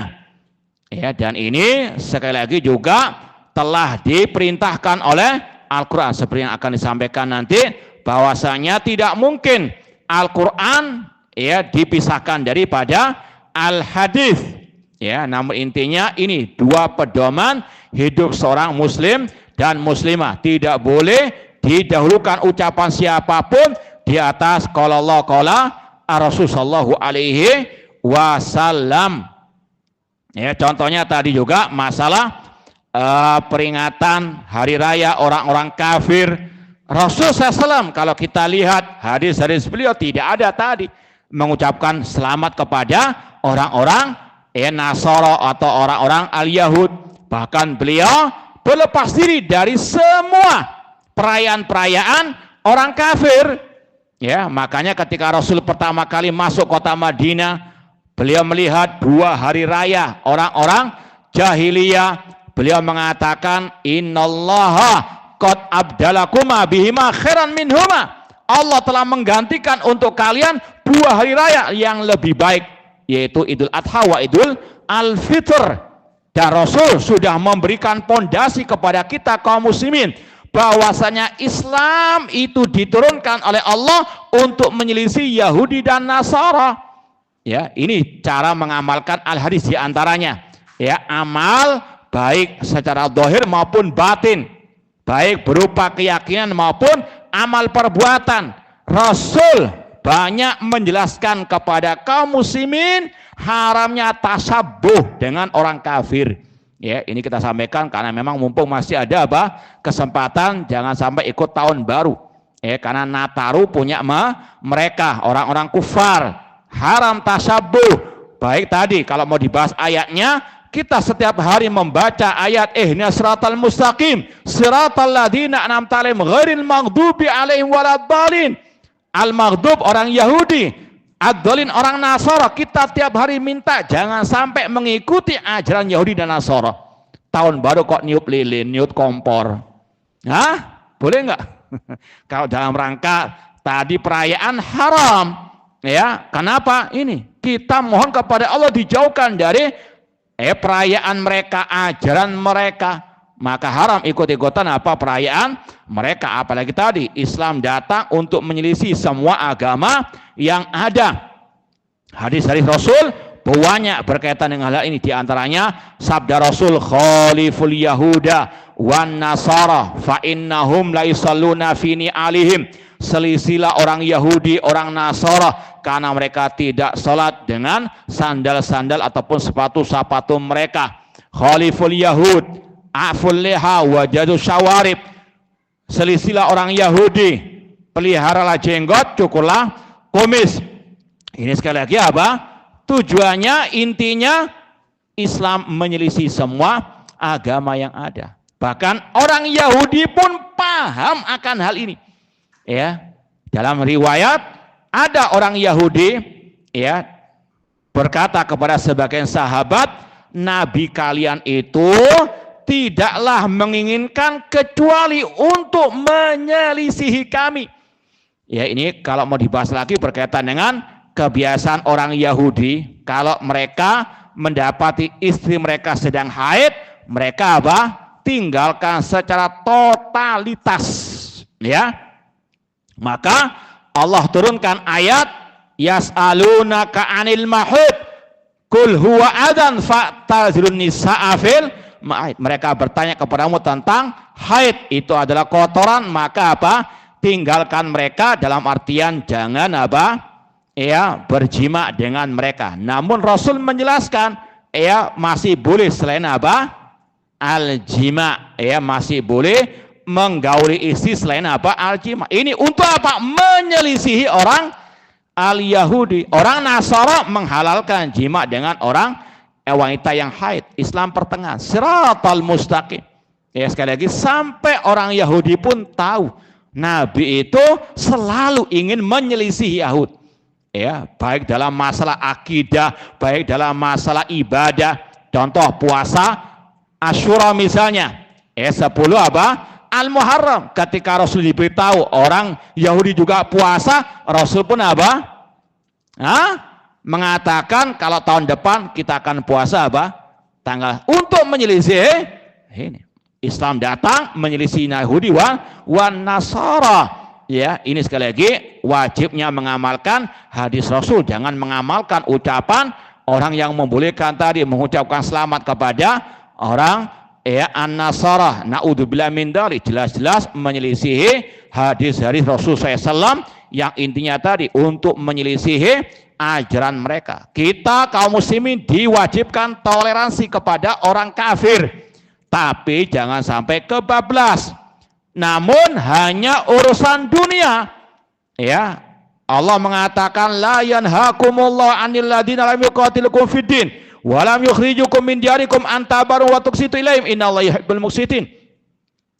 Ya, dan ini sekali lagi juga telah diperintahkan oleh Al-Quran seperti yang akan disampaikan nanti, bahwasanya tidak mungkin Al-Quran ya dipisahkan daripada Al-Hadis. Ya, namun intinya ini dua pedoman hidup seorang muslim dan muslimah. Tidak boleh didahulukan ucapan siapapun di atas qala Allah qala Rasul sallallahu alaihi wasallam. Ya, contohnya tadi juga masalah peringatan hari raya orang-orang kafir. Rasul SAW kalau kita lihat hadis-hadis beliau tidak ada tadi mengucapkan selamat kepada orang-orang Nasara atau orang-orang al-Yahud. Bahkan beliau berlepas diri dari semua perayaan-perayaan orang kafir. Ya, makanya ketika Rasul pertama kali masuk kota Madinah, beliau melihat dua hari raya orang-orang jahiliyah. Beliau mengatakan, innallaha qad abdalakuma bihima khairan minhuma. Allah telah menggantikan untuk kalian dua hari raya yang lebih baik, yaitu Idul Adha wa Idul Al-Fitr. Dan Rasul sudah memberikan pondasi kepada kita kaum muslimin bahwasanya Islam itu diturunkan oleh Allah untuk menyelisih Yahudi dan Nasara. Ya, ini cara mengamalkan al-hadis di antaranya. Ya, amal baik secara zahir maupun batin, baik berupa keyakinan maupun amal perbuatan. Rasul banyak menjelaskan kepada kaum muslimin haramnya tasabuh dengan orang kafir. Ya, ini kita sampaikan karena memang mumpung masih ada kesempatan, jangan sampai ikut tahun baru. Ya, karena Nataru punya mereka orang-orang kufar. Haram tasabuh. Baik tadi kalau mau dibahas ayatnya, kita setiap hari membaca ayat ihdinas siratal mustaqim, siratal ladzina an'amta 'alaihim ghairil maghdubi 'alaihim waladdallin. Al-maghdub orang Yahudi, ad-dallin orang Nasara. Kita tiap hari minta jangan sampai mengikuti ajaran Yahudi dan Nasara. Tahun baru kok niup lilin, niup kompor. Boleh nggak? Kalau dalam rangka tadi perayaan haram. Ya, kenapa? Ini kita mohon kepada Allah dijauhkan dari perayaan mereka, ajaran mereka. Maka haram ikut-ikutan perayaan mereka. Apalagi tadi Islam datang untuk menyelisih semua agama yang ada. Hadis-hadis Rasul banyak berkaitan dengan hal ini. Di antaranya sabda Rasul, khaliful yahuda wan nasara fa innahum la yusalluna fi ni'alihim. selisilah orang Yahudi, orang Nasara, karena mereka tidak sholat dengan sandal-sandal ataupun sepatu-sepatu mereka. Khaliful Yahud, aful liha, wajadu syawarib. Selisilah orang Yahudi, peliharalah jenggot, cukurlah kumis. Ini sekali lagi apa? Tujuannya, intinya Islam menyelisih semua agama yang ada. Bahkan orang Yahudi pun paham akan hal ini. Ya, dalam riwayat ada orang Yahudi ya berkata kepada sebagian sahabat, Nabi kalian itu tidaklah menginginkan kecuali untuk menyelisihi kami. Ya, ini kalau mau dibahas lagi berkaitan dengan kebiasaan orang Yahudi, kalau mereka mendapati istri mereka sedang haid, mereka apa? Tinggalkan secara totalitas. Ya, maka Allah turunkan ayat yas'alunaka 'anil mahid qul huwa adan fa'tazilun nisaa fil ma'id. Mereka bertanya kepadamu tentang haid, itu adalah kotoran, maka apa? Tinggalkan mereka, dalam artian jangan apa? Ya, berjima dengan mereka. Namun Rasul menjelaskan ya masih boleh selain apa? Al-jima, ya masih boleh menggauli istri selain apa? Al-jima. Ini untuk apa? Menyelisihi orang al-Yahudi. Orang Nasara menghalalkan jima dengan orang wanita yang haid. Islam pertengahan, siratal mustaqim. Ya, sekali lagi, sampai orang Yahudi pun tahu Nabi itu selalu ingin menyelisihi Yahud. Ya, baik dalam masalah akidah, baik dalam masalah ibadah. Contoh puasa Asyura misalnya, 10 apa? Al-Muharram. Ketika Rasul diberitahu orang Yahudi juga puasa, Rasul pun apa? Mengatakan kalau tahun depan kita akan puasa apa? Tanggal, untuk menyelisih ini. Islam datang menyelisih Yahudi wan Nasara. Ya, ini sekali lagi wajibnya mengamalkan hadis Rasul, jangan mengamalkan ucapan orang yang membolehkan tadi mengucapkan selamat kepada orang an-Nasara. Naudzubillah min dzalik, jelas-jelas menyelisihi hadis-hadis Rasul SAW yang intinya tadi untuk menyelisihi ajaran mereka. Kita kaum muslimin diwajibkan toleransi kepada orang kafir, tapi jangan sampai kebablas. Namun hanya urusan dunia. Ya, Allah mengatakan la yanhakumullahu 'anil ladzina lam yuqatilukum fid din wa lam yukhrijukum min diyarikum an tabarru wa tuqsitu ilaihim innallaha yuhibbul muqsitin.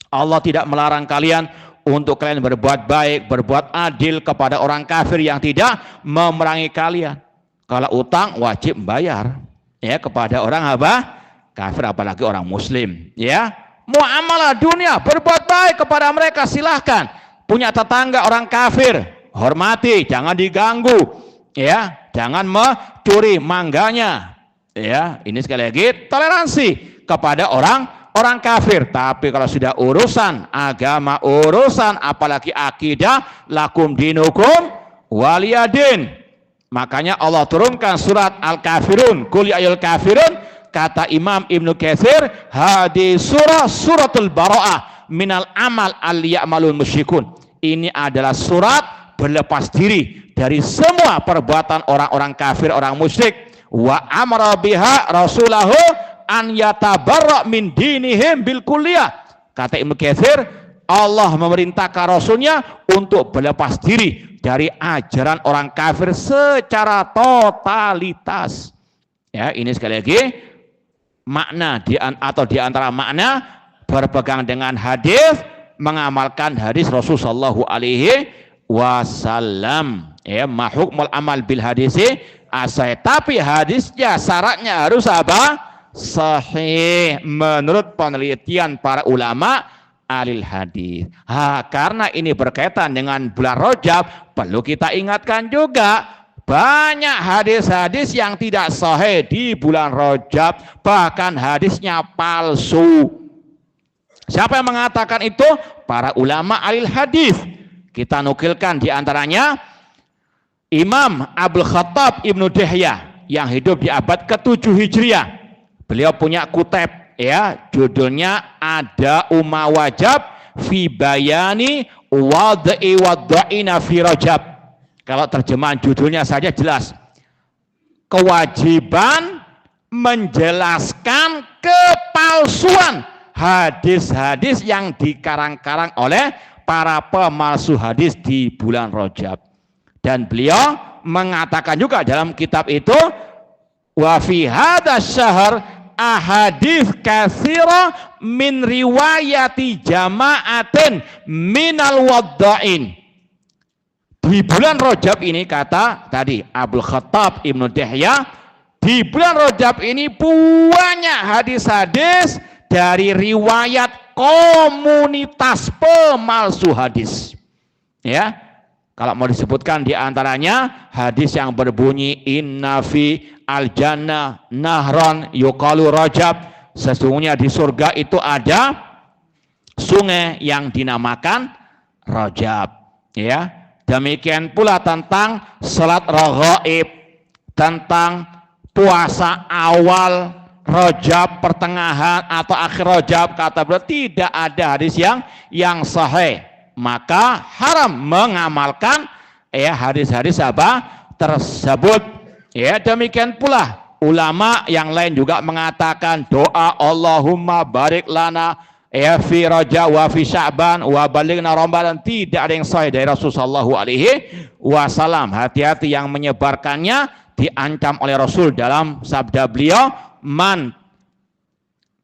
Allah tidak melarang kalian untuk kalian berbuat baik, berbuat adil kepada orang kafir yang tidak memerangi kalian. Kalau utang wajib membayar ya kepada orang apa? Kafir, apalagi orang muslim. Ya, muamalah dunia, berbuat baik kepada mereka silahkan. Punya tetangga orang kafir, hormati, jangan diganggu. Ya, jangan mencuri mangganya. Ya, ini sekali lagi toleransi kepada orang kafir. Tapi kalau sudah urusan agama, urusan apalagi akidah, lakum dinukum waliyadin. Makanya Allah turunkan surat Al-Kafirun, Qul ya ayyuhal kafirun. Kata Imam Ibnu Katsir, hadis suratul Bara'ah minal amal al-ya'malul musyrikun. Ini adalah surat berlepas diri dari semua perbuatan orang-orang kafir, orang musyrik. Wa amara biha rasulahu an yatabarra min dinihim bil kulliyah. Kata Ibnu Katsir, Allah memerintahkan Rasulnya untuk berlepas diri dari ajaran orang kafir secara totalitas. Ya, ini sekali lagi makna di antara makna berpegang dengan hadis, mengamalkan hadis Rasulullah sallallahu alaihi wasallam. Ya, mahukmul amal bil hadisi asai. Tapi hadisnya syaratnya harus apa? Sahih menurut penelitian para ulama alil hadis. Karena ini berkaitan dengan bulan Rajab, perlu kita ingatkan juga banyak hadis-hadis yang tidak sahih di bulan Rajab, bahkan hadisnya palsu. Siapa yang mengatakan itu? Para ulama alil hadis. Kita nukilkan di antaranya Imam Abdul Khattab Ibnu Dihyah yang hidup di abad ke-7 Hijriah. Beliau punya kutab ya, judulnya Ada Umma Wajab fi Bayani wad'i wadda'ina fi Rajab. Kalau terjemahan judulnya saja jelas. Kewajiban menjelaskan kepalsuan hadis-hadis yang dikarang-karang oleh para pemalsu hadis di bulan Rajab. Dan beliau mengatakan juga dalam kitab itu, wa fi hadzal syahr ahadits katsira min riwayati jama'atin minal wadda'in. Di bulan Rajab ini, kata tadi Abdul Khattab Ibnu Dihyah, di bulan Rajab ini banyak hadis-hadis dari riwayat komunitas pemalsu hadis. Ya, kalau mau disebutkan di antaranya hadis yang berbunyi inna fi al-jannah nahran yuqalu Rajab, sesungguhnya di surga itu ada sungai yang dinamakan Rajab. Ya, demikian pula tentang salat raghaib, tentang puasa awal Rajab, pertengahan atau akhir Rajab, kata beliau tidak ada hadis yang sahih, maka haram mengamalkan hadis-hadis tersebut. Ya, demikian pula ulama yang lain juga mengatakan doa Allahumma barik lana fi Rajab wa fi Sya'ban wa balighna Ramadan tidak ada yang sahih dari Rasulullah SAW. Hati-hati yang menyebarkannya, diancam oleh Rasul dalam sabda beliau, man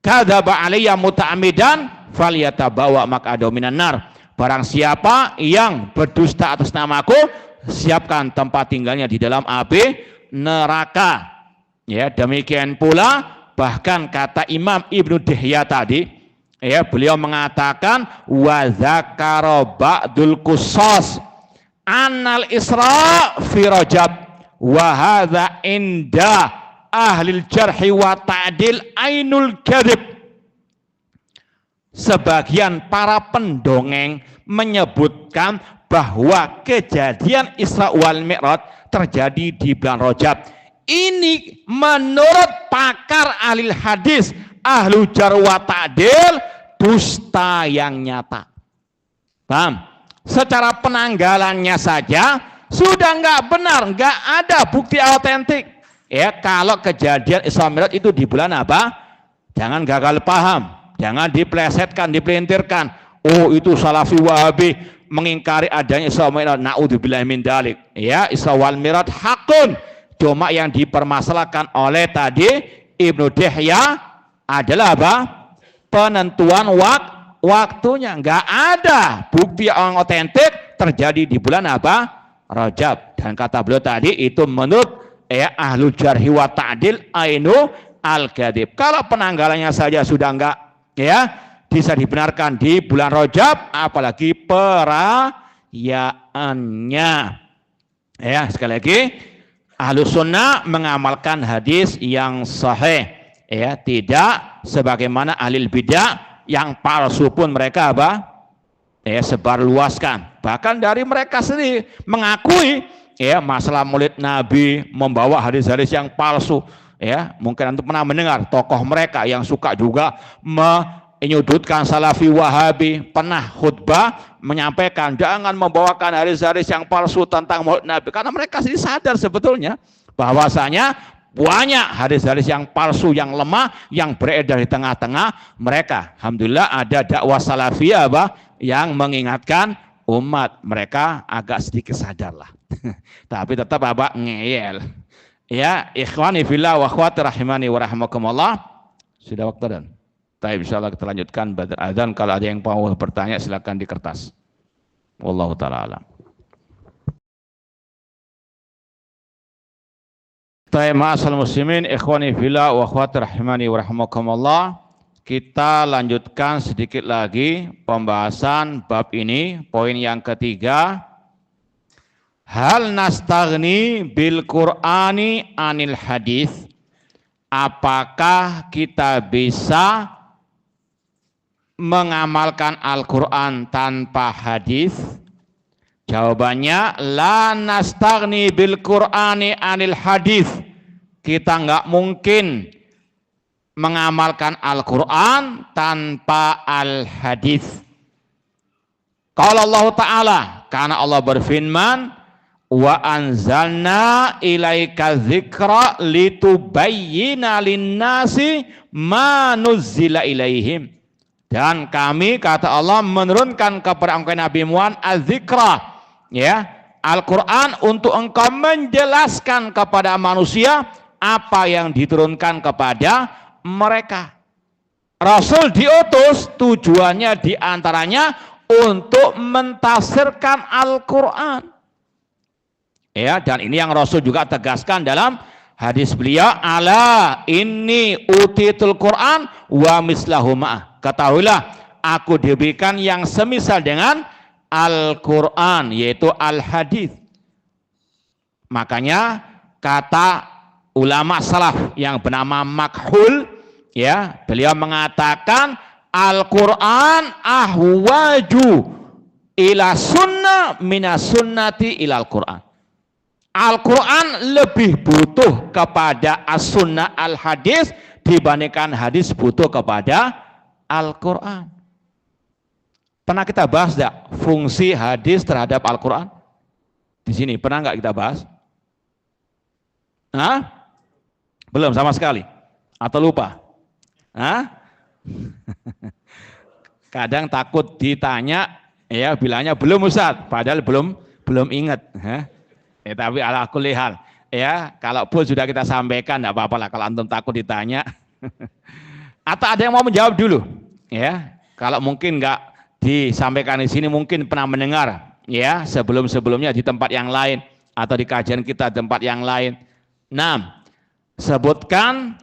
kadzaba alayya muta'ammidan falyatabawa maq'adahu minan nar. Barang siapa yang berdusta atas namaku, siapkan tempat tinggalnya di dalam api neraka. Ya, demikian pula bahkan kata Imam Ibnu Dihyah tadi, ya, beliau mengatakan wa dzakara ba'dul qusas anal isra fi Rajab wa hadza inda ahlil jarhi wa ta'dil ainul kadhib. Sebagian para pendongeng menyebutkan bahwa kejadian Isra wal Mi'raj terjadi di bulan Rajab. Ini menurut pakar ahli hadis, ahlu jarh wa ta'dil, dusta yang nyata. Paham? Secara penanggalannya saja sudah nggak benar, nggak ada bukti autentik. Ya, kalau kejadian Isra Mi'raj itu di bulan apa? Jangan gagal paham, jangan diplesetkan, dipelintirkan. Oh, itu Salafi Wahabi mengingkari adanya Isra Mi'raj. Naudzubillahi min dzalik. Ya, Isra wal Mi'raj hakun. Cuma yang dipermasalahkan oleh tadi Ibnu Dihyah adalah apa? Penentuan waktunya. Nggak ada bukti yang otentik terjadi di bulan apa? Rajab. Dan kata beliau tadi itu menurut ahlu jarhi wa ta'dil ainu al-kadhib. Kalau penanggalannya saja sudah nggak bisa dibenarkan di bulan Rajab, apalagi perayaannya. Ya, sekali lagi Ahlus Sunnah mengamalkan hadis yang sahih, ya, tidak sebagaimana ahli bidah yang palsu pun mereka sebarluaskan. Bahkan dari mereka sendiri mengakui masalah Maulid Nabi, membawa hadis-hadis yang palsu. Ya, mungkin antum pernah mendengar tokoh mereka yang suka juga menyudutkan Salafi Wahabi, pernah khutbah menyampaikan jangan membawakan hadis-hadis yang palsu tentang Maulid Nabi, karena mereka sendiri sadar sebetulnya bahwasanya banyak hadis-hadis yang palsu, yang lemah, yang beredar di tengah-tengah mereka. Alhamdulillah ada dakwah salafiyah yang mengingatkan umat, mereka agak sedikit sadar lah. Tapi tetap ngeyel. Ya, ikhwani fillah wa akhwati rahimani wa rahimakumullah. Sudah waktu dan. Baik, insyaallah kita lanjutkan ba'da adzan. Kalau ada yang mau bertanya silakan di kertas. Wallahu taala alam. Ma'asal muslimin, ikhwani fillah wa akhwati rahimani wa rahimakumullah. Kita lanjutkan sedikit lagi pembahasan bab ini, poin yang ketiga. Hal nastaghni bil Qur'ani anil hadis? Apakah kita bisa mengamalkan Al-Quran tanpa hadis? Jawabannya la nastaghni bil Qur'ani anil hadis. Kita nggak mungkin mengamalkan Al-Quran tanpa al-hadis. Qala Allah Ta'ala, karena Allah berfirman, wa anzalna ilaika dzikra litubayyina linnasi ma nuzzila ilaihim. Dan kami, kata Allah, menurunkan kepada engkau Nabi Muhammad az-zikra, ya, Al-Quran, untuk engkau menjelaskan kepada manusia apa yang diturunkan kepada mereka. Rasul diutus tujuannya diantaranya untuk mentafsirkan Al-Quran. Ya, dan ini yang Rasul juga tegaskan dalam hadis beliau, ala inni utitul Quran wa mislahu ma'ah. Ketahuilah, aku diberikan yang semisal dengan Al-Quran, yaitu Al-Hadis. Makanya kata ulama salaf yang bernama Makhul, ya, beliau mengatakan Al-Quran ahwaju ila sunnah minas sunnati ilal Quran. Al-Quran lebih butuh kepada as-sunnah al-hadis dibandingkan hadis butuh kepada Al-Quran. Pernah kita bahas tidak fungsi hadis terhadap Al-Quran? Di sini pernah nggak kita bahas? Hah? Belum sama sekali? Atau lupa? Hah? Kadang takut ditanya, ya bilangnya belum Ustaz, padahal belum ingat. Ya, tapi ala kulli hal, ya kalaupun sudah kita sampaikan, tidak apa-apa lah kalau antum takut ditanya. Atau ada yang mau menjawab dulu, ya kalau mungkin nggak disampaikan di sini, mungkin pernah mendengar, ya sebelumnya di tempat yang lain atau di kajian kita di tempat yang lain. Nah, sebutkan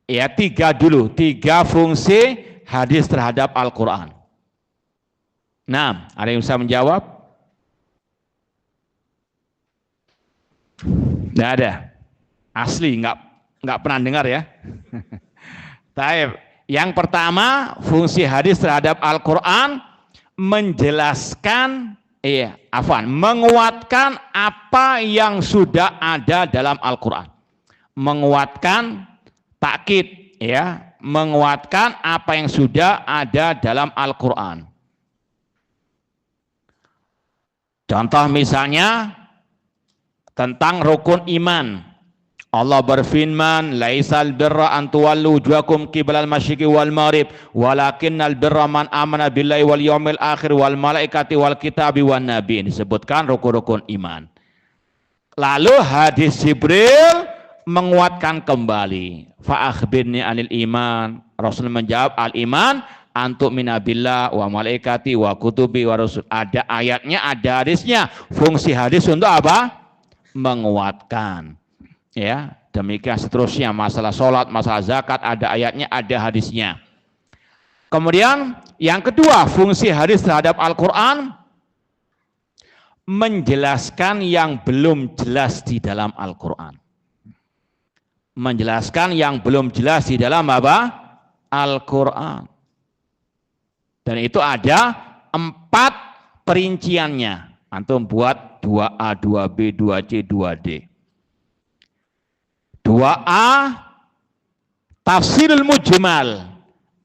ya tiga fungsi hadis terhadap Al-Quran. Nah, ada yang bisa menjawab? Tidak ada. Asli, nggak pernah dengar ya. Taib. Yang pertama, fungsi hadis terhadap Al-Quran menjelaskan, menguatkan apa yang sudah ada dalam Al-Quran. Menguatkan takkid, ya, menguatkan apa yang sudah ada dalam Al-Quran. Contoh misalnya tentang rukun iman. Allah berfirman, laisal birra an tuwallu wujuhakum qiblal masyriqi wal maghrib, walakinnal birra man amana billahi wal yaumil akhir wal malaikati wal kitabi wan nabi. Disebutkan rukun-rukun iman. Lalu hadis Jibril menguatkan kembali. Fa akhbirni anil iman. Rasul menjawab, al iman antuk minabillah wa malaikati wa kutubi wa rasul. Ada ayatnya, ada hadisnya. Fungsi hadis untuk apa? Menguatkan. Ya, demikian seterusnya. Masalah sholat, masalah zakat, ada ayatnya, ada hadisnya. Kemudian yang kedua, fungsi hadis terhadap Al-Quran menjelaskan yang belum jelas di dalam Al-Quran. Menjelaskan yang belum jelas di dalam apa? Al-Quran. Dan itu ada 4 perinciannya. Antum buat 2A, 2B, 2C, 2D. 2A, tafsirul mujmal,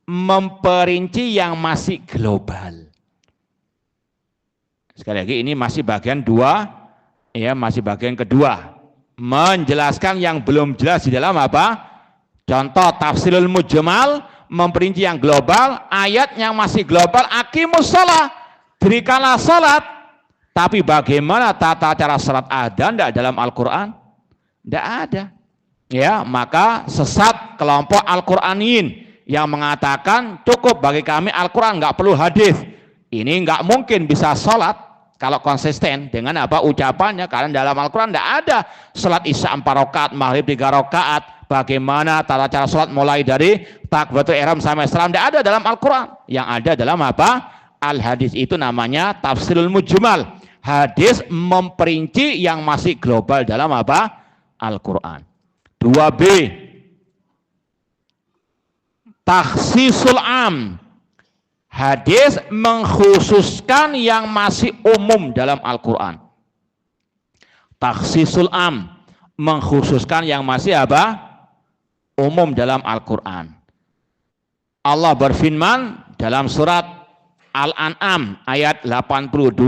memperinci yang masih global. Sekali lagi, ini masih bagian 2, ya, masih bagian kedua. Menjelaskan yang belum jelas di dalam apa? Contoh tafsirul mujmal, memperinci yang global, ayat yang masih global, aqimus shalah, dirikanlah salat. Tapi bagaimana tata cara salat ada enggak dalam Al-Quran? Enggak ada. Ya, maka sesat kelompok Al-Qur'aniyin yang mengatakan cukup bagi kami Al-Quran, enggak perlu hadis. Ini enggak mungkin bisa salat kalau konsisten dengan apa ucapannya, karena dalam Al-Quran enggak ada salat Isya 4 rakaat, Maghrib 3 rakaat. Bagaimana tata cara salat mulai dari takbiratul ihram sampai salam, enggak ada dalam Al-Quran. Yang ada dalam apa? Al-hadis. Itu namanya tafsirul mujmal. Hadis memperinci yang masih global dalam apa? Al-Quran. 2B, takhsisul am. Hadis mengkhususkan yang masih umum dalam Al-Quran. Takhsisul am, mengkhususkan yang masih apa? Umum dalam Al-Quran. Allah berfirman dalam surat Al-An'am ayat 82,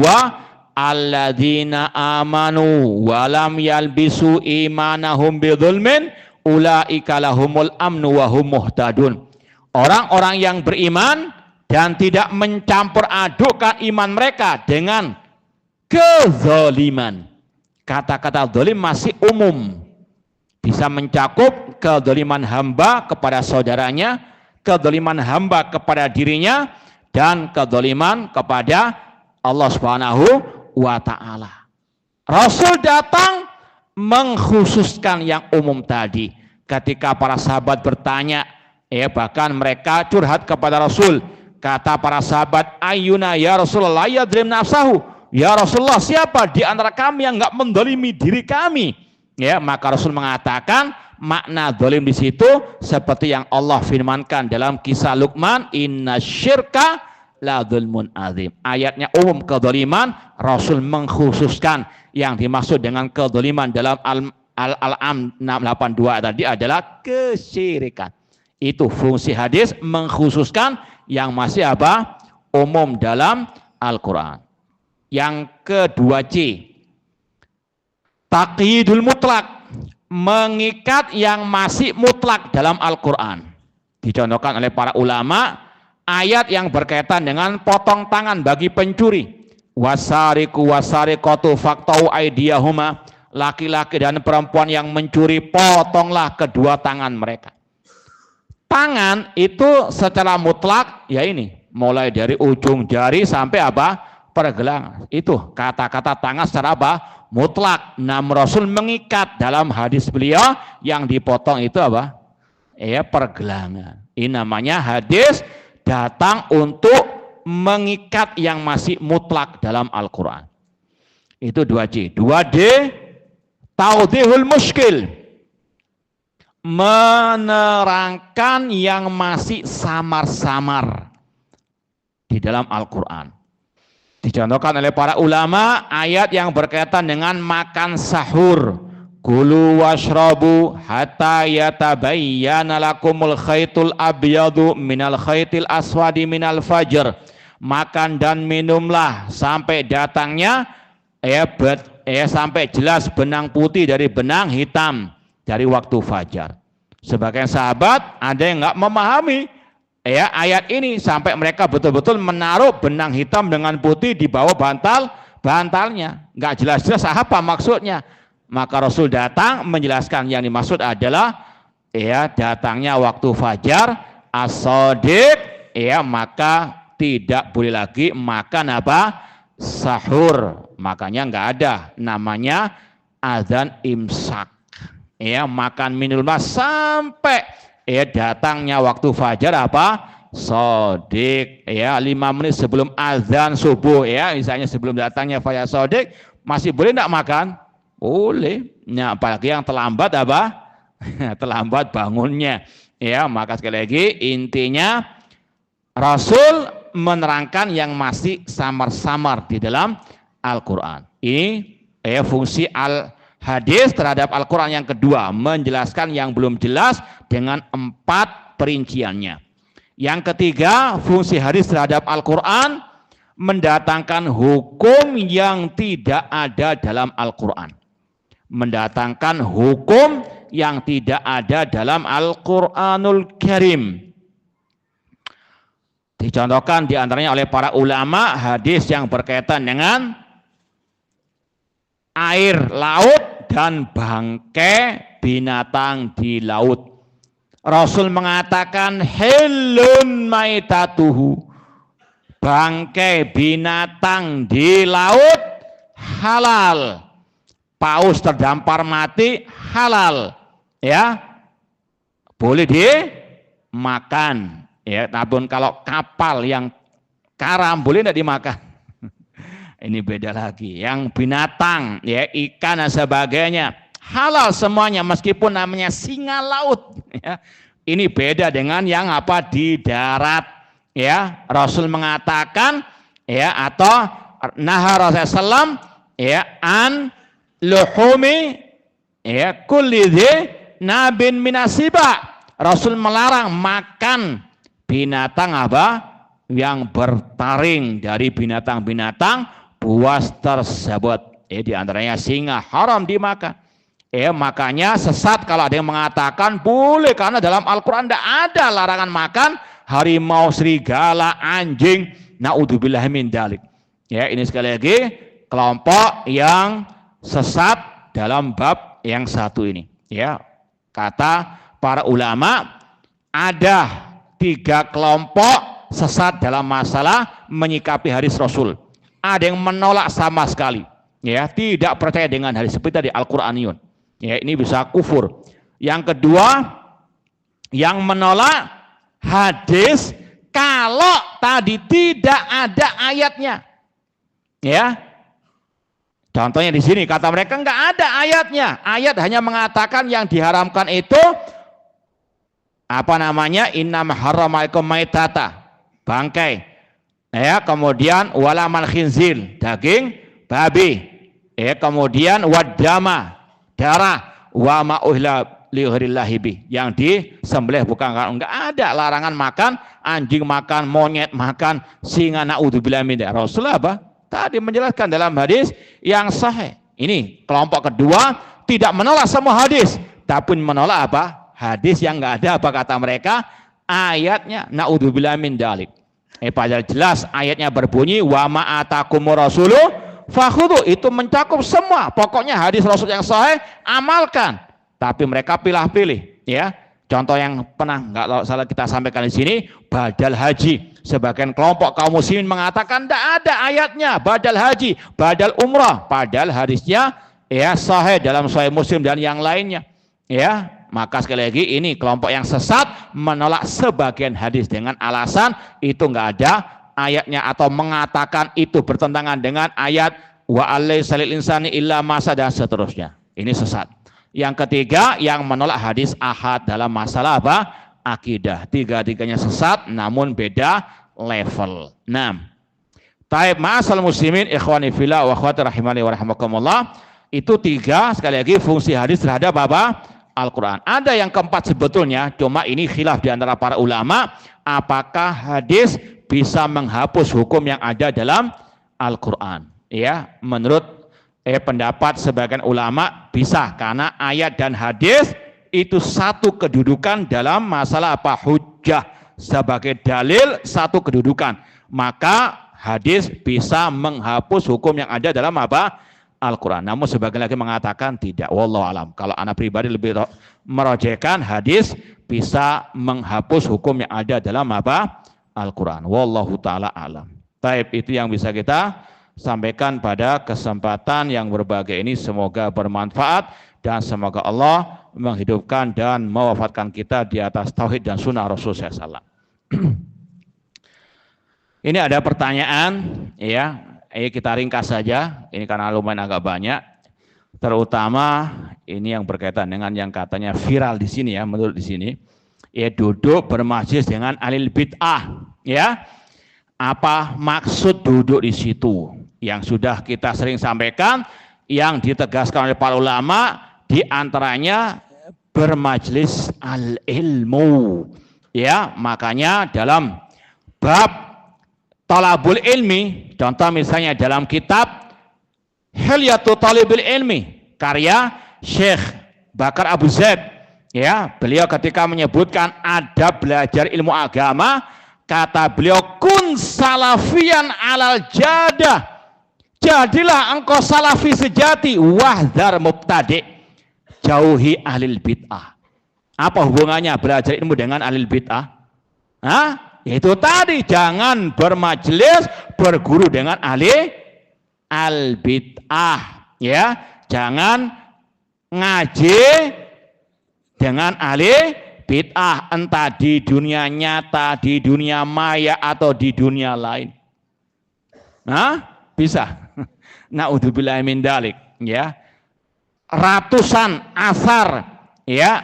alladzina amanu walam yalbisu imanahum bidzulmin ulaika lahumul amnu wa hum muhtadun. Orang-orang yang beriman dan tidak mencampur adukkan iman mereka dengan kezaliman. Kata-kata zalim masih umum, bisa mencakup kezaliman hamba kepada saudaranya, kezaliman hamba kepada dirinya, dan kezaliman kepada Allah Subhanahu wa ta'ala. Rasul datang mengkhususkan yang umum tadi. Ketika para sahabat bertanya, bahkan mereka curhat kepada Rasul. Kata para sahabat, ayyuna ya Rasulullah yadrim nafsahu. Ya Rasulullah, siapa di antara kami yang enggak mendolimi diri kami? Maka Rasul mengatakan makna dolim di situ seperti yang Allah firmankan dalam kisah Luqman, inna syirka la dzulmun azim. Ayatnya umum kedoliman, Rasul mengkhususkan yang dimaksud dengan kedoliman dalam Al-An'am 682 tadi adalah kesyirikan. Itu fungsi hadis, mengkhususkan yang masih umum dalam Al-Quran. Yang kedua C, taqyidul mutlak, mengikat yang masih mutlak dalam Al-Quran. Dicontohkan oleh para ulama, ayat yang berkaitan dengan potong tangan bagi pencuri. Wasariku wasariqatu faqtau aydiyahuma, laki-laki dan perempuan yang mencuri, potonglah kedua tangan mereka. Tangan itu secara mutlak, ini, mulai dari ujung jari sampai pergelangan. Itu kata-kata tangan secara mutlak. Namun Rasul mengikat dalam hadis beliau yang dipotong itu pergelangan. Ini namanya hadis datang untuk mengikat yang masih mutlak dalam Al-Quran. Itu 2C. 2D, taudhihul muskil, menerangkan yang masih samar-samar di dalam Al-Quran. Dicontohkan oleh para ulama ayat yang berkaitan dengan makan sahur. Kulu washrabu hatta yatabayyana lakumul khaytul abyadu minal khaytil aswadi minal fajr. Makan dan minumlah sampai datangnya sampai jelas benang putih dari benang hitam dari waktu fajar. Sebagian sahabat ada yang enggak memahami ayat ini sampai mereka betul-betul menaruh benang hitam dengan putih di bawah bantalnya. Enggak jelas-jelas apa maksudnya. Maka Rasul datang menjelaskan yang dimaksud adalah datangnya waktu fajar as-shadiq, maka tidak boleh lagi makan sahur. Makanya enggak ada namanya azan imsak. Makan minumlah sampai datangnya waktu fajar shadiq, 5 menit sebelum azan subuh, misalnya sebelum datangnya fajar shadiq, masih boleh enggak makan? Boleh. Nah, apalagi yang terlambat terlambat bangunnya. Maka sekali lagi intinya Rasul menerangkan yang masih samar-samar di dalam Al-Quran. Ini fungsi hadis terhadap Al-Quran yang kedua, menjelaskan yang belum jelas dengan 4 perinciannya. Yang ketiga, fungsi hadis terhadap Al-Quran mendatangkan hukum yang tidak ada dalam Al-Quran. Mendatangkan hukum yang tidak ada dalam Al-Quranul Karim. Dicontohkan diantaranya oleh para ulama hadis yang berkaitan dengan air laut dan bangkai binatang di laut. Rasul mengatakan hilun maitatuhu, bangkai binatang di laut halal. Paus terdampar mati halal, boleh dimakan, namun kalau kapal yang karam boleh tidak dimakan. Ini beda lagi. Yang binatang, ikan dan sebagainya halal semuanya meskipun namanya singa laut. Ini beda dengan yang di darat. Rasul mengatakan, atau nahar Rasulullah an luhumi kulli dhi nabin minasiba. Rasul melarang makan binatang yang bertaring dari binatang-binatang buas tersebut. Di antaranya singa haram dimakan. Makanya sesat kalau ada yang mengatakan boleh, karena dalam Al-Quran tidak ada larangan makan harimau, serigala, anjing. Naudzubillah min dzalik. Ini sekali lagi kelompok yang sesat dalam bab yang satu ini. Kata para ulama ada 3 kelompok sesat dalam masalah menyikapi hadis Rasul. Ada yang menolak sama sekali, tidak percaya dengan hadis seperti tadi Al-Qur'aniyun. Ini bisa kufur. Yang kedua, yang menolak hadis kalau tadi tidak ada ayatnya. Contohnya di sini kata mereka enggak ada ayatnya. Ayat hanya mengatakan yang diharamkan itu innama harramaikum maitata, bangkai. Kemudian walamal khinzir, daging babi. Kemudian wadama, darah, wa ma uhilla li ghairillahi bi, yang disembelih bukan, enggak ada larangan makan anjing, makan monyet, makan singa. Naudzubillah min dzalik. Rasulullah tadi menjelaskan dalam hadis yang sahih. Ini kelompok kedua, tidak menolak semua hadis, tapi menolak hadis yang enggak ada kata mereka ayatnya. Naudzubillah min dzalik. Padahal jelas ayatnya berbunyi wa ma atakumur rasulu fakhudhu, itu mencakup semua. Pokoknya hadis Rasul yang sahih amalkan. Tapi mereka pilih-pilih. Contoh yang pernah nggak salah kita sampaikan di sini, badal haji. Sebagian kelompok kaum muslimin mengatakan tidak ada ayatnya badal haji, badal umrah. Padahal hadisnya sahih dalam Sahih Muslim dan yang lainnya. Maka sekali lagi ini kelompok yang sesat menolak sebagian hadis dengan alasan itu enggak ada ayatnya, atau mengatakan itu bertentangan dengan ayat wa alaysa lil insani illa ma sa, dan seterusnya. Ini sesat. Yang ketiga, yang menolak hadis ahad dalam masalah akidah. Tiga-tiganya sesat namun beda level. Taib ma'asal muslimin ikhwani fillah wa akhwati rahimani wa rahimakumullah. Itu 3 sekali lagi fungsi hadis terhadap Al-Quran. Ada yang keempat sebetulnya, cuma ini khilaf di antara para ulama, apakah hadis bisa menghapus hukum yang ada dalam Al-Quran. Menurut pendapat sebagian ulama bisa, karena ayat dan hadis itu satu kedudukan dalam masalah hujjah, sebagai dalil satu kedudukan. Maka hadis bisa menghapus hukum yang ada dalam Al-Quran. Namun sebagian lagi mengatakan tidak. Wallahu alam. Kalau anak pribadi lebih merojehkan hadis bisa menghapus hukum yang ada dalam Al-Quran. Wallahu ta'ala alam. Taib, itu yang bisa kita sampaikan pada kesempatan yang berbahagia ini. Semoga bermanfaat dan semoga Allah menghidupkan dan mewafatkan kita di atas tauhid dan sunnah Rasul SAW. Ini ada pertanyaan, kita ringkas saja, ini karena lumayan agak banyak, terutama ini yang berkaitan dengan yang katanya viral di sini menurut di sini, duduk bermajlis dengan alil bid'ah, apa maksud duduk di situ? Yang sudah kita sering sampaikan, yang ditegaskan oleh para ulama, di antaranya bermajlis al-ilmu, makanya dalam bab talabul ilmi, contoh misalnya dalam kitab Hilyatul Talibul Ilmi karya Syekh Bakar Abu Zaid, beliau ketika menyebutkan adab belajar ilmu agama, kata beliau kun salafiyan alal jadah, jadilah engkau salafi sejati, wahdar mubtadi, jauhi ahlil bid'ah. Apa hubungannya belajar ilmu dengan ahlil bid'ah? Itu tadi, jangan bermajlis berguru dengan ahli al-bid'ah, jangan ngaji dengan ahli bid'ah, entah di dunia nyata, di dunia maya, atau di dunia lain. Bisa. Naudzubillah min dzalik, ratusan asar,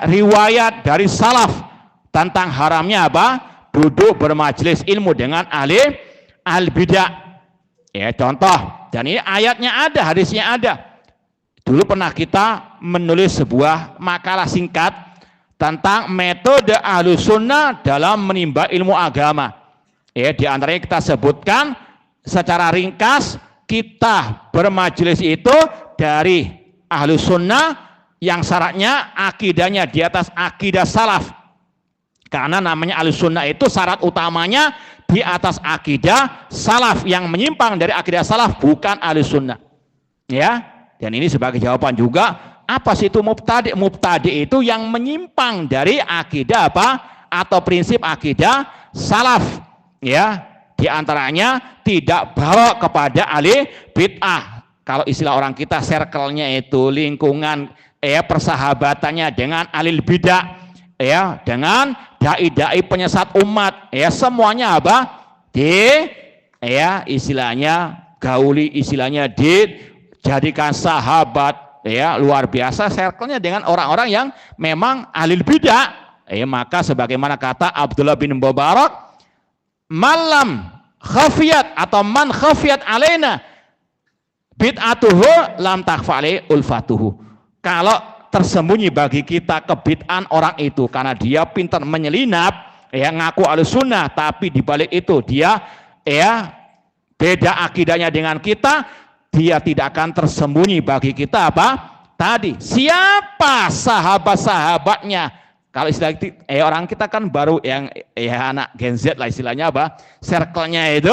riwayat dari salaf tentang haramnya duduk bermajlis ilmu dengan ahli al-bid'ah. Contoh, dan ini ayatnya ada, hadisnya ada. Dulu pernah kita menulis sebuah makalah singkat tentang metode Ahlus Sunnah dalam menimba ilmu agama. Ya, di antaranya kita sebutkan secara ringkas, kita bermajelis itu dari Ahlus Sunnah yang syaratnya akidahnya di atas akidah salaf. Karena namanya Ahlus Sunnah itu syarat utamanya di atas akidah salaf. Yang menyimpang dari akidah salaf bukan Ahlus Sunnah. Ya, dan ini sebagai jawaban juga, apa sih itu mubtadi'? Mubtadi' itu yang menyimpang dari akidah apa? Atau prinsip akidah salaf. Ya, di antaranya tidak bawa kepada ahli bid'ah. Kalau istilah orang kita, circle-nya itu lingkungan persahabatannya dengan ahli bid'ah, ya, dengan dai-dai penyesat umat, ya, semuanya apa? Istilahnya gauli, istilahnya dijadikan sahabat, ya, luar biasa circle-nya dengan orang-orang yang memang ahli bid'ah. Maka sebagaimana kata Abdullah bin Mubarak, malam khafiyat atau man khafiyat alaina bid'atuhu lam takhfa'ali ulfatuhu. Kalau tersembunyi bagi kita kebid'an orang itu karena dia pintar menyelinap, ya, ngaku Ahlus Sunnah, tapi dibalik itu dia beda akidahnya dengan kita, dia tidak akan tersembunyi bagi kita apa? Tadi siapa sahabat-sahabatnya. Kalau istilah orang kita kan baru yang anak Gen Z lah istilahnya apa? Circle-nya itu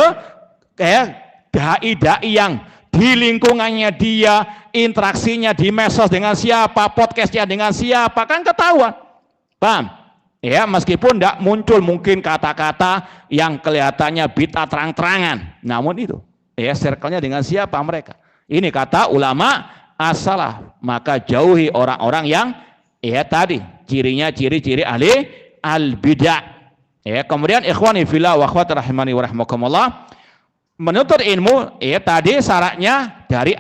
dai-dai yang di lingkungannya dia, interaksinya di medsos dengan siapa, podcastnya dengan siapa, kan ketahuan. Paham? Ya, meskipun tidak muncul mungkin kata-kata yang kelihatannya bid'ah terang-terangan. Namun itu, circle-nya dengan siapa mereka. Ini kata ulama as-salaf. Maka jauhi orang-orang yang tadi cirinya ciri-ciri ahli al-bid'ah. Kemudian ikhwani fillah wa akhwati rahimani wa rahimakumullah, menuntut ilmu tadi syaratnya dari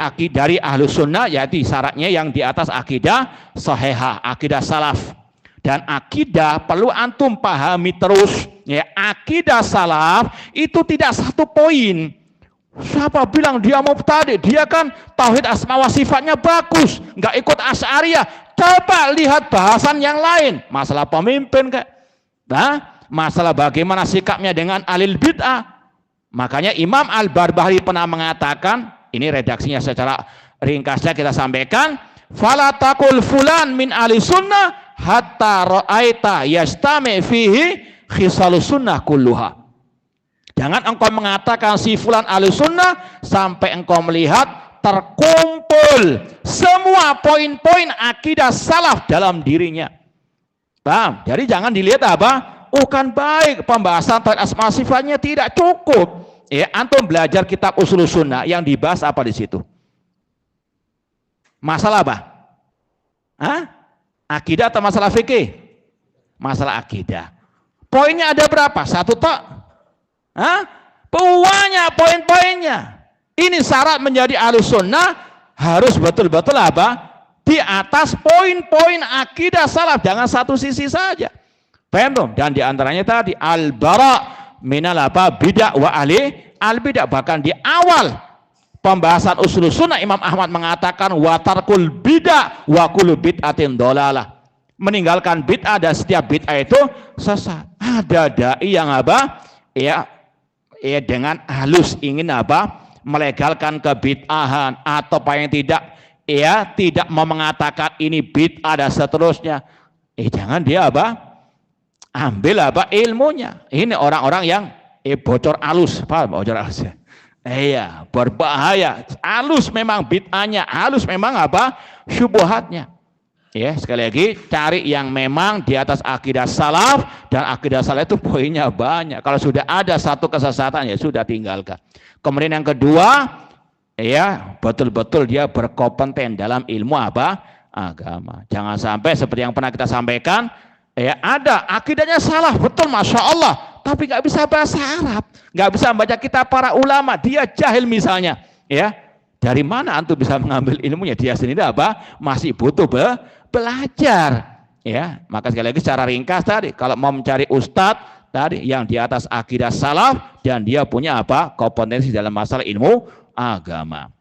Ahlus Sunnah, yaitu syaratnya yang di atas akidah sahihah, akidah salaf. Dan akidah perlu antum pahami terus, akidah salaf itu tidak satu poin. Siapa bilang dia mubtadi'? Dia kan tauhid asma wa sifatnya bagus, nggak ikut Asy'ariyah. Coba lihat bahasan yang lain, masalah pemimpin kayak, masalah bagaimana sikapnya dengan ahlul bid'ah. Makanya Imam Al-Barbahari pernah mengatakan, ini redaksinya secara ringkasnya kita sampaikan, fala taqul fulan min ahli sunnah hatta ra'aita yastami fihi khisalus sunnah kulluha. Jangan engkau mengatakan si fulan ahli sunnah sampai engkau melihat terkumpul semua poin-poin akidah salaf dalam dirinya. Paham? Jadi jangan dilihat apa? Kan baik pembahasan tauhid asma sifatnya, tidak cukup. Antum belajar kitab Ushulus Sunnah, yang dibahas apa di situ? Masalah apa? Akidah atau masalah fikih? Masalah akidah. Poinnya ada berapa? Satu tok? Banyak poin-poinnya. Ini syarat menjadi Ahlus Sunnah, harus betul-betul apa? Di atas poin-poin akidah salaf, jangan satu sisi saja. Paham? Dan diantaranya tadi al-bara' minal bid'ah wa ahli al-bid'ah. Bahkan di awal pembahasan Ushulus Sunnah, Imam Ahmad mengatakan wa tarkul bid'ah wa kullu bid'atin dhalalah. Meninggalkan bid'ah, dan setiap bid'ah itu sesat. Ada dai yang apa? Dengan halus ingin apa? Melegalkan kebid'ahan, atau paling tidak tidak mau mengatakan ini bid'ah dan seterusnya. Jangan dia apa? Ambil apa? Ilmunya. Ini orang-orang yang bocor alus, paham? Bocor alus ya. Berbahaya. Alus memang bid'ahnya, alus memang apa? Syubhatnya. Sekali lagi, cari yang memang di atas akidah salaf, dan akidah salaf itu poinnya banyak. Kalau sudah ada satu kesesatan, ya sudah, tinggalkan. Kemudian yang kedua, betul-betul dia berkompeten dalam ilmu apa? Agama. Jangan sampai seperti yang pernah kita sampaikan, ada akidahnya salah, betul, masya Allah, tapi nggak bisa bahasa Arab, nggak bisa membaca kitab para ulama, dia jahil misalnya, dari mana antum bisa mengambil ilmunya? Dia sendiri apa? Masih butuh belajar. Maka sekali lagi secara ringkas tadi, kalau mau mencari ustadz tadi yang di atas akidah salaf, dan dia punya apa? Kompetensi dalam masalah ilmu agama.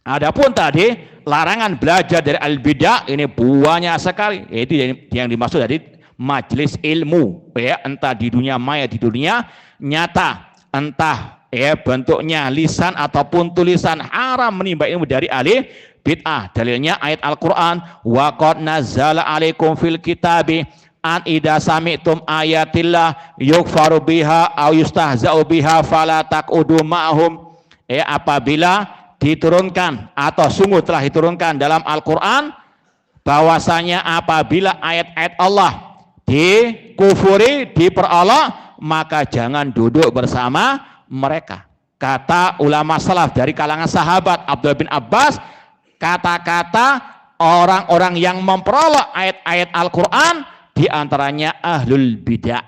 Adapun tadi larangan belajar dari al-bid'ah, ini banyak sekali. Itu yang dimaksud dari majelis ilmu, entah di dunia maya, di dunia nyata, entah bentuknya lisan ataupun tulisan, haram menimba ilmu dari ahli bid'ah. Dalilnya ayat Al-Quran, wa qad nazzala alaikum fil kitabi an idza sami'tum ayatillah yukfaru biha aw yustahza'u biha fala taqudu ma'hum. Apabila diturunkan atau sungguh telah diturunkan dalam Al-Quran bahwasanya apabila ayat-ayat Allah dikufuri, diperolok, maka jangan duduk bersama mereka. Kata ulama salaf dari kalangan sahabat Abdullah bin Abbas, kata-kata orang-orang yang memperolok ayat-ayat Al-Quran diantaranya ahlul bidah.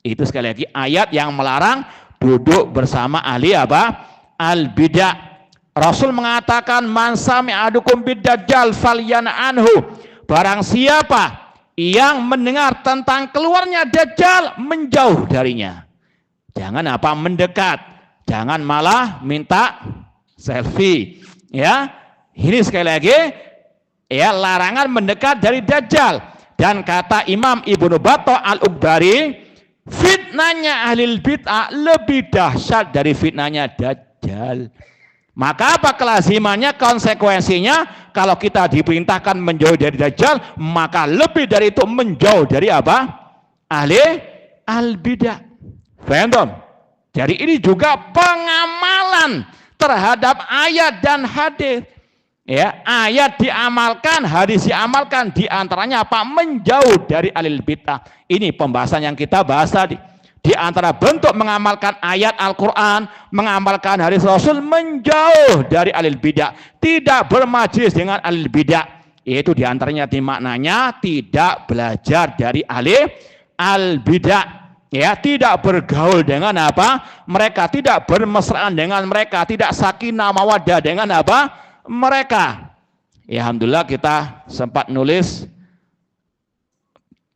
Itu sekali lagi ayat yang melarang duduk bersama ahli al-bidah. Rasul mengatakan, man sami'adukum bid-dajjal falyan anhu. Barang siapa yang mendengar tentang keluarnya Dajjal, menjauh darinya. Jangan mendekat, jangan malah minta selfie. Ya, ini sekali lagi larangan mendekat dari Dajjal. Dan kata Imam Ibnu Battah Al-Uqbari, fitnahnya ahlil bid'ah lebih dahsyat dari fitnahnya Dajjal. Maka apa kelazimannya, konsekuensinya, kalau kita diperintahkan menjauh dari Dajjal, maka lebih dari itu menjauh dari ahli al-bidah. Faham? Jadi ini juga pengamalan terhadap ayat dan hadis. Ayat diamalkan, hadis diamalkan, diantaranya menjauh dari ahli bidah. Ini pembahasan yang kita bahas tadi. Di antara bentuk mengamalkan ayat Al-Quran, mengamalkan hadis Rasul, menjauh dari ahli bidah, tidak bermajlis dengan ahli bidah. Yaitu diantaranya maknanya tidak belajar dari ahli al-bidah. Tidak bergaul dengan mereka, tidak bermesraan dengan mereka, tidak sakinah mawaddah dengan mereka. Alhamdulillah kita sempat nulis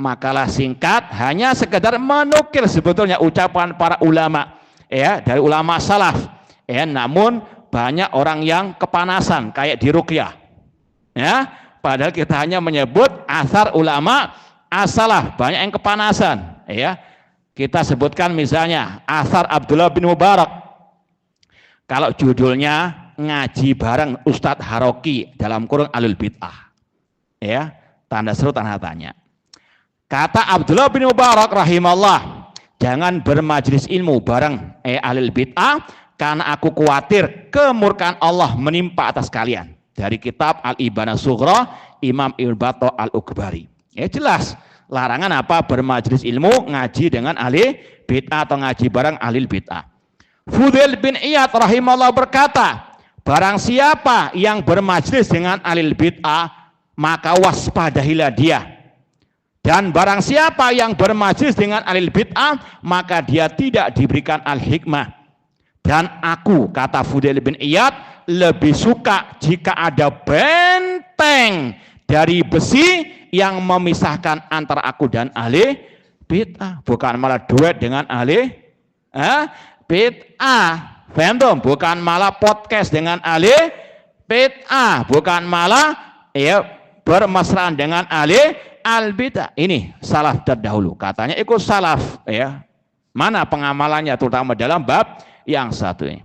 makalah singkat, hanya sekedar menukil sebetulnya ucapan para ulama, dari ulama salaf, namun banyak orang yang kepanasan kayak di ruqyah, padahal kita hanya menyebut asar ulama as-salaf, banyak yang kepanasan, kita sebutkan misalnya asar Abdullah bin Mubarak, kalau judulnya ngaji bareng Ustadz Haroki dalam kurung alul bid'ah, tanda seru tanda tanya. Kata Abdullah bin Mubarak rahimahullah, jangan bermajlis ilmu bareng ahlul bid'ah, karena aku khawatir kemurkaan Allah menimpa atas kalian. Dari kitab Al-Ibanah Sughra Imam Ibnu Battah Al-Uqbari. Jelas larangan bermajlis ilmu, ngaji dengan ahli bid'ah atau ngaji bareng ahlul bid'ah. Fudail bin Iyad rahimahullah berkata, barang siapa yang bermajlis dengan ahlul bid'ah, maka waspadahilah dia. Dan barang siapa yang bermajlis dengan ahli bid'ah, maka dia tidak diberikan al-hikmah. Dan aku, kata Fudail bin Iyad, lebih suka jika ada benteng dari besi yang memisahkan antara aku dan ahli bid'ah. Bukan malah duet dengan ahli bid'ah. Faham? Bukan malah podcast dengan ahli bid'ah. Bukan malah bermesraan dengan ahli al-bidah. Ini salaf terdahulu, katanya ikut salaf, mana pengamalannya terutama dalam bab yang satu ini.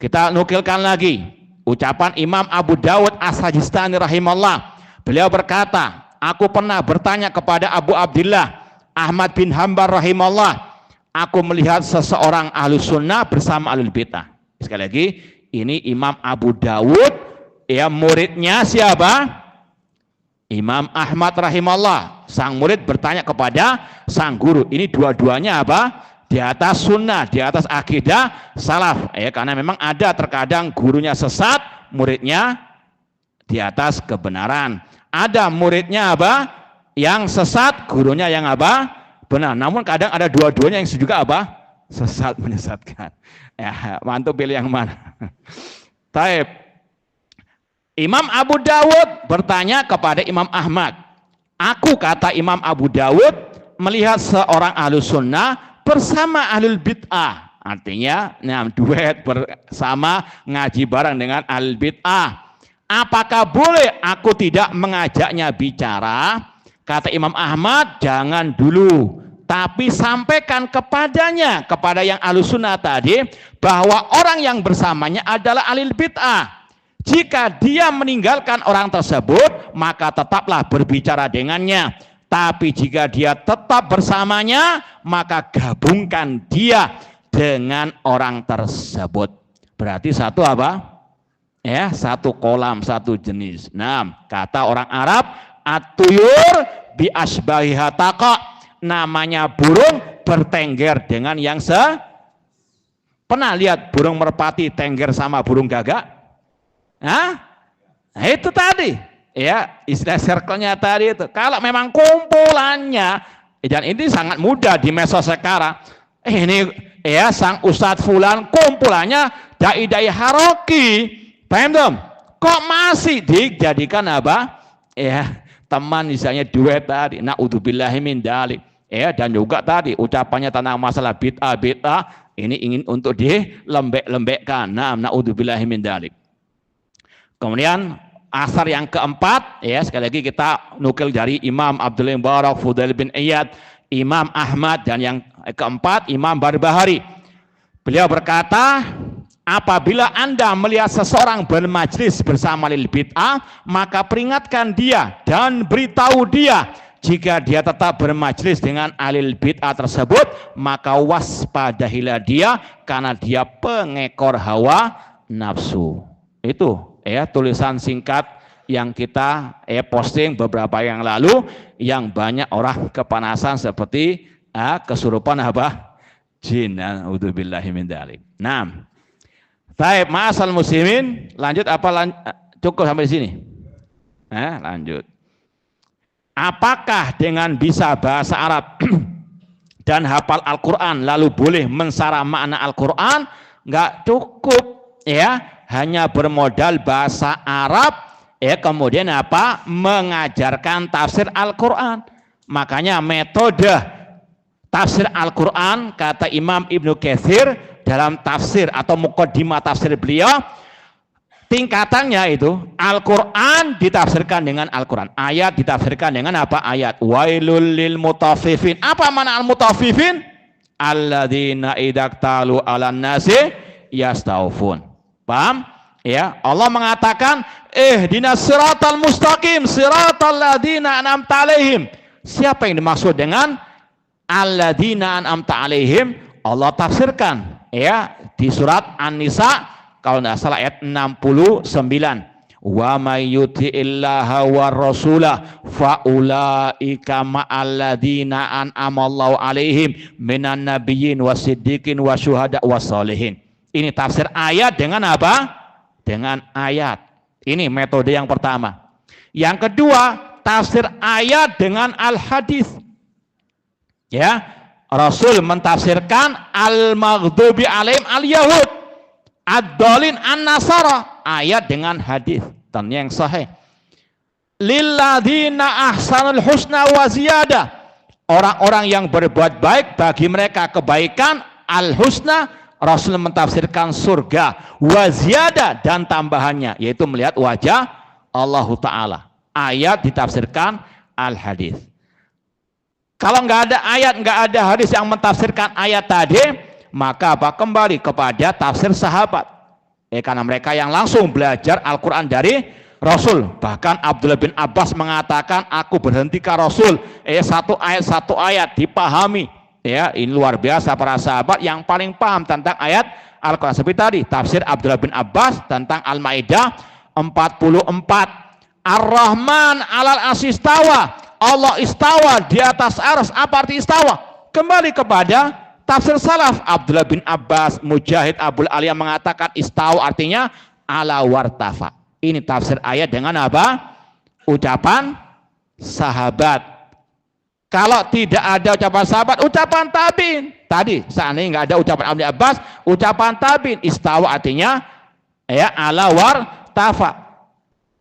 Kita nukilkan lagi ucapan Imam Abu Dawud As-Sajistani rahimahullah. Beliau berkata, aku pernah bertanya kepada Abu Abdillah Ahmad bin Hanbal rahimahullah, aku melihat seseorang ahlu sunnah bersama ahlul bidah. Sekali lagi, ini Imam Abu Dawud, muridnya siapa? Imam Ahmad rahimahullah, sang murid bertanya kepada sang guru. Ini dua-duanya di atas sunnah, di atas akidah salaf. Karena memang ada terkadang gurunya sesat, muridnya di atas kebenaran. Ada muridnya yang sesat, gurunya yang benar. Namun kadang ada dua-duanya yang juga sesat menyesatkan. Mantu pilih yang mana? Taib. Imam Abu Dawud bertanya kepada Imam Ahmad. Aku, kata Imam Abu Dawud, melihat seorang ahlu sunnah bersama ahlul bid'ah. Artinya duet bersama, ngaji bareng dengan ahlul bid'ah. Apakah boleh aku tidak mengajaknya bicara? Kata Imam Ahmad, jangan dulu. tapi sampaikan kepadanya, kepada yang Ahlussunnah tadi, bahwa orang yang bersamanya adalah ahlul bid'ah. Jika dia meninggalkan orang tersebut, maka tetaplah berbicara dengannya. Tapi jika dia tetap bersamanya, maka gabungkan dia dengan orang tersebut. Berarti satu apa? Ya, satu kolam, satu jenis. Nah, kata orang Arab, at-tuyur bi asbahiha taqa. Namanya burung bertengger dengan yang pernah lihat burung merpati tengger sama burung gagak? Nah, itu tadi, ya istilah circle-nya tadi itu. Kalau memang kumpulannya, dan ini sangat mudah di medsos sekarang. Ini ya sang Ustadz Fulan kumpulannya dai-dai haroki, paham dong? Kok masih dijadikan apa? Ya teman misalnya duet tadi. Na'udzubillahi min dzalik. Ya dan juga tadi ucapannya tentang masalah bid'ah ini ingin untuk dilembek-lembekkan. Na'udzubillahi min dzalik. Kemudian asar yang keempat, ya sekali lagi kita nukil dari Imam Abdullah Mubarak, Fudail bin Iyad, Imam Ahmad, dan yang keempat Imam Barbahari. Beliau berkata, apabila Anda melihat seseorang bermajlis bersama lil bid'ah, maka peringatkan dia dan beritahu dia. Jika dia tetap bermajlis dengan alil bid'ah tersebut, maka waspadahilah dia karena dia pengekor hawa nafsu. Itu ya tulisan singkat yang kita posting beberapa yang lalu, yang banyak orang kepanasan seperti kesurupan apa? Jin. A'udzubillahi min dzalik. Nah, baik, ma'asal muslimin, lanjut apa cukup sampai sini? Lanjut. Apakah dengan bisa bahasa Arab dan hafal Al-Quran lalu boleh mensarah makna Al-Quran? Enggak cukup, ya. Hanya bermodal bahasa Arab, ya kemudian apa? Mengajarkan tafsir Al-Quran. Makanya metode tafsir Al-Quran, kata Imam Ibnu Katsir dalam tafsir atau muqaddimah tafsir beliau, tingkatannya itu Al-Quran ditafsirkan dengan Al-Quran, ayat ditafsirkan dengan apa? Ayat. Wailul lil mutaffifin. Apa makna al-mutaffifin? Alladzina idaktalu 'alan nasi yastaufun. Paham? Ya, Allah mengatakan ihdinas siratal mustaqim siratal ladzina an'amta 'alaihim. Siapa yang dimaksud dengan alladzina an'amta 'alaihim? Allah tafsirkan ya di surat An-Nisa kalau tidak salah ayat 69. Wa may yuti'illaha war rasulah fa ulaika ma'al ladzina an'amallahu 'alaihim minan nabiyyin wasiddiqin wasyuhada wassalihin. Ini tafsir ayat dengan apa? Dengan ayat. Ini metode yang pertama. Yang kedua, tafsir ayat dengan al-hadis. Ya, Rasul mentafsirkan al-maghdubi alaihim al-yahud, ad-dhalin an-nasara, ayat dengan hadis. Dan yang sahih. Lilladzina ahsanul husna wa ziyadah. Orang-orang yang berbuat baik, bagi mereka kebaikan, al-husna, Rasul mentafsirkan surga, waziyada, dan tambahannya yaitu melihat wajah Allah Ta'ala. Ayat ditafsirkan al-hadis. Kalau nggak ada ayat, nggak ada hadis yang mentafsirkan ayat tadi, maka apa? Kembali kepada tafsir sahabat. Karena mereka yang langsung belajar Al-Quran dari Rasul. Bahkan Abdullah bin Abbas mengatakan, aku berhenti ke Rasul. Satu ayat dipahami. Ya, ini luar biasa para sahabat yang paling paham tentang ayat Al-Quran. Seperti tadi, tafsir Abdullah bin Abbas tentang Al-Maidah 44. Ar-Rahman alal asistawa. Allah istawa di atas arsy. Apa arti istawa? Kembali kepada tafsir salaf. Abdullah bin Abbas, Mujahid, Abul Aliyah mengatakan istawa artinya ala wartafa. Ini tafsir ayat dengan apa? Ucapan sahabat. Kalau tidak ada ucapan sahabat, ucapan tabi'in. Tadi seandainya nggak ada ucapan Abdul Abbas, ucapan tabi'in. Istawa artinya ya ala wartafa.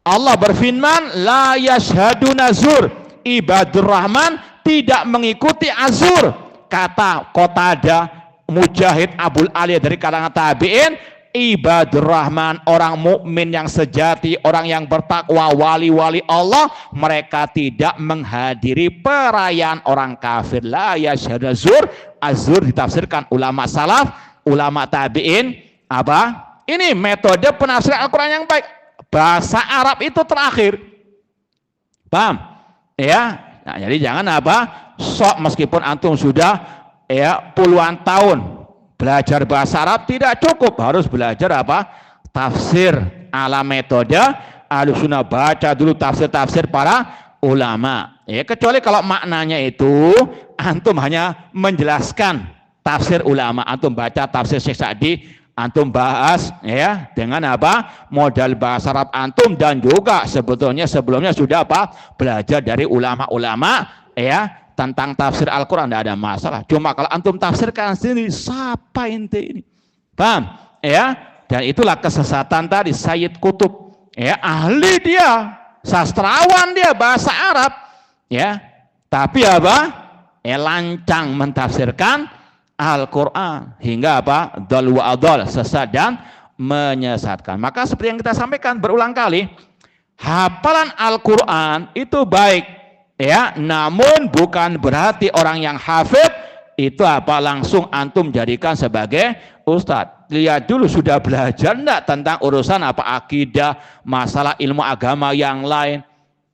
Allah berfirman, la yashhaduna zur. Ibadur Rahman tidak mengikuti azur. Kata Qatadah, Mujahid, Abul Aliyah dari kalangan tabi'in, ibadur rahman, orang mukmin yang sejati, orang yang bertakwa, wali-wali Allah, mereka tidak menghadiri perayaan orang kafir. La yashhadu zur. Azur ditafsirkan ulama salaf, ulama tabi'in, apa? Ini metode penafsiran Al-Quran yang baik. Bahasa Arab itu terakhir. Paham? Ya. Nah, jadi jangan apa? Sok meskipun antum sudah puluhan tahun belajar bahasa Arab tidak cukup, harus belajar apa? Tafsir ala metode Ahlussunnah. Baca dulu tafsir-tafsir para ulama. Ya, kecuali kalau maknanya itu antum hanya menjelaskan tafsir ulama, antum baca tafsir Syekh Sa'di, antum bahas ya dengan apa? Modal bahasa Arab antum, dan juga sebetulnya sebelumnya sudah apa? Belajar dari ulama-ulama ya tentang tafsir Al-Quran, tidak ada masalah. Cuma kalau antum tafsirkan sendiri, siapa ente ini? Paham? Ya, dan itulah kesesatan tadi. Sayyid Qutb, ya, ahli dia, sastrawan dia bahasa Arab, ya, tapi apa? Lancang mentafsirkan Al-Quran hingga apa? Dhal wa adhal, sesat dan menyesatkan. Maka seperti yang kita sampaikan berulang kali, hafalan Al-Quran itu baik, ya, namun bukan berarti orang yang hafid itu apa langsung antum jadikan sebagai ustadz. Lihat dulu sudah belajar enggak tentang urusan apa akidah, masalah ilmu agama yang lain.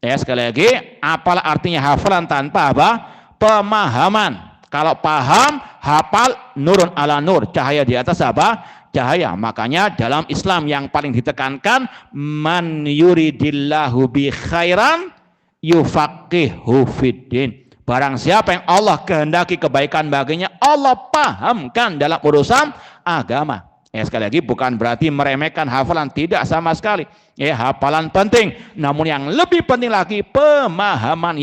Ya, sekali lagi, apalah artinya hafalan tanpa apa? Pemahaman. Kalau paham, hafal, nurun ala nur, cahaya di atas apa? Cahaya. Makanya dalam Islam yang paling ditekankan, man yuridillahu bi khairan yufaqihu fiddin. Barang siapa yang Allah kehendaki kebaikan baginya, Allah pahamkan dalam urusan agama. Ya, sekali lagi bukan berarti meremehkan hafalan, tidak sama sekali. Ya, hafalan penting, namun yang lebih penting lagi pemahaman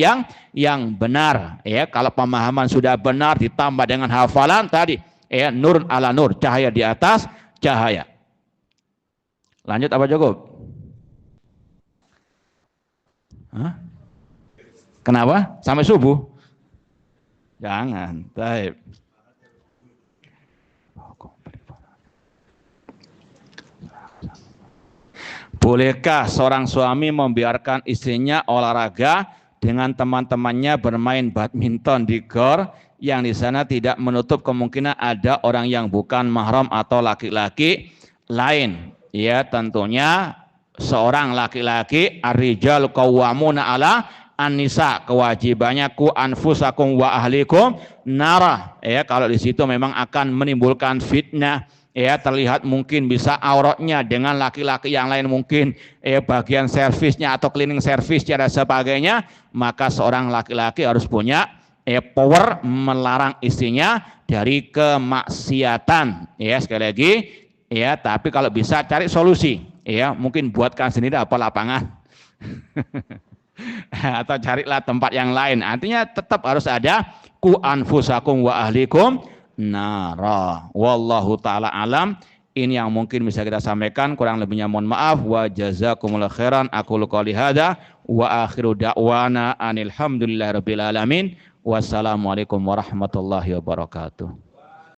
yang benar. Ya, kalau pemahaman sudah benar ditambah dengan hafalan tadi, ya, nur ala nur, cahaya di atas cahaya. Lanjut apa cukup? Hah? Kenapa? Sampai subuh? Jangan. Baik. Bolehkah seorang suami membiarkan istrinya olahraga dengan teman-temannya bermain badminton di gor yang di sana tidak menutup kemungkinan ada orang yang bukan mahram atau laki-laki lain? Ya, tentunya seorang laki-laki, ar-rijal qawwamuna ala an-nisa, kewajibannya ku anfusakum wa ahlikum nara. Ya, kalau di situ memang akan menimbulkan fitnah, ya, terlihat mungkin bisa auratnya dengan laki-laki yang lain, mungkin bagian servisnya atau cleaning service dan sebagainya, maka seorang laki-laki harus punya power melarang istrinya dari kemaksiatan. Ya, sekali lagi, ya, tapi kalau bisa cari solusi, ya, mungkin buatkan sendiri apa lapangan atau carilah tempat yang lain. Artinya tetap harus ada ku anfusakum wa ahlikum nara. Wallahu ta'ala alam. Ini yang mungkin bisa kita sampaikan, kurang lebihnya mohon maaf. Wa jazakumullahu khairan. Aqulu qouli hadza wa akhiru da'wana anil hamdulillahirabbil alamin. Wassalamualaikum warahmatullahi wabarakatuh.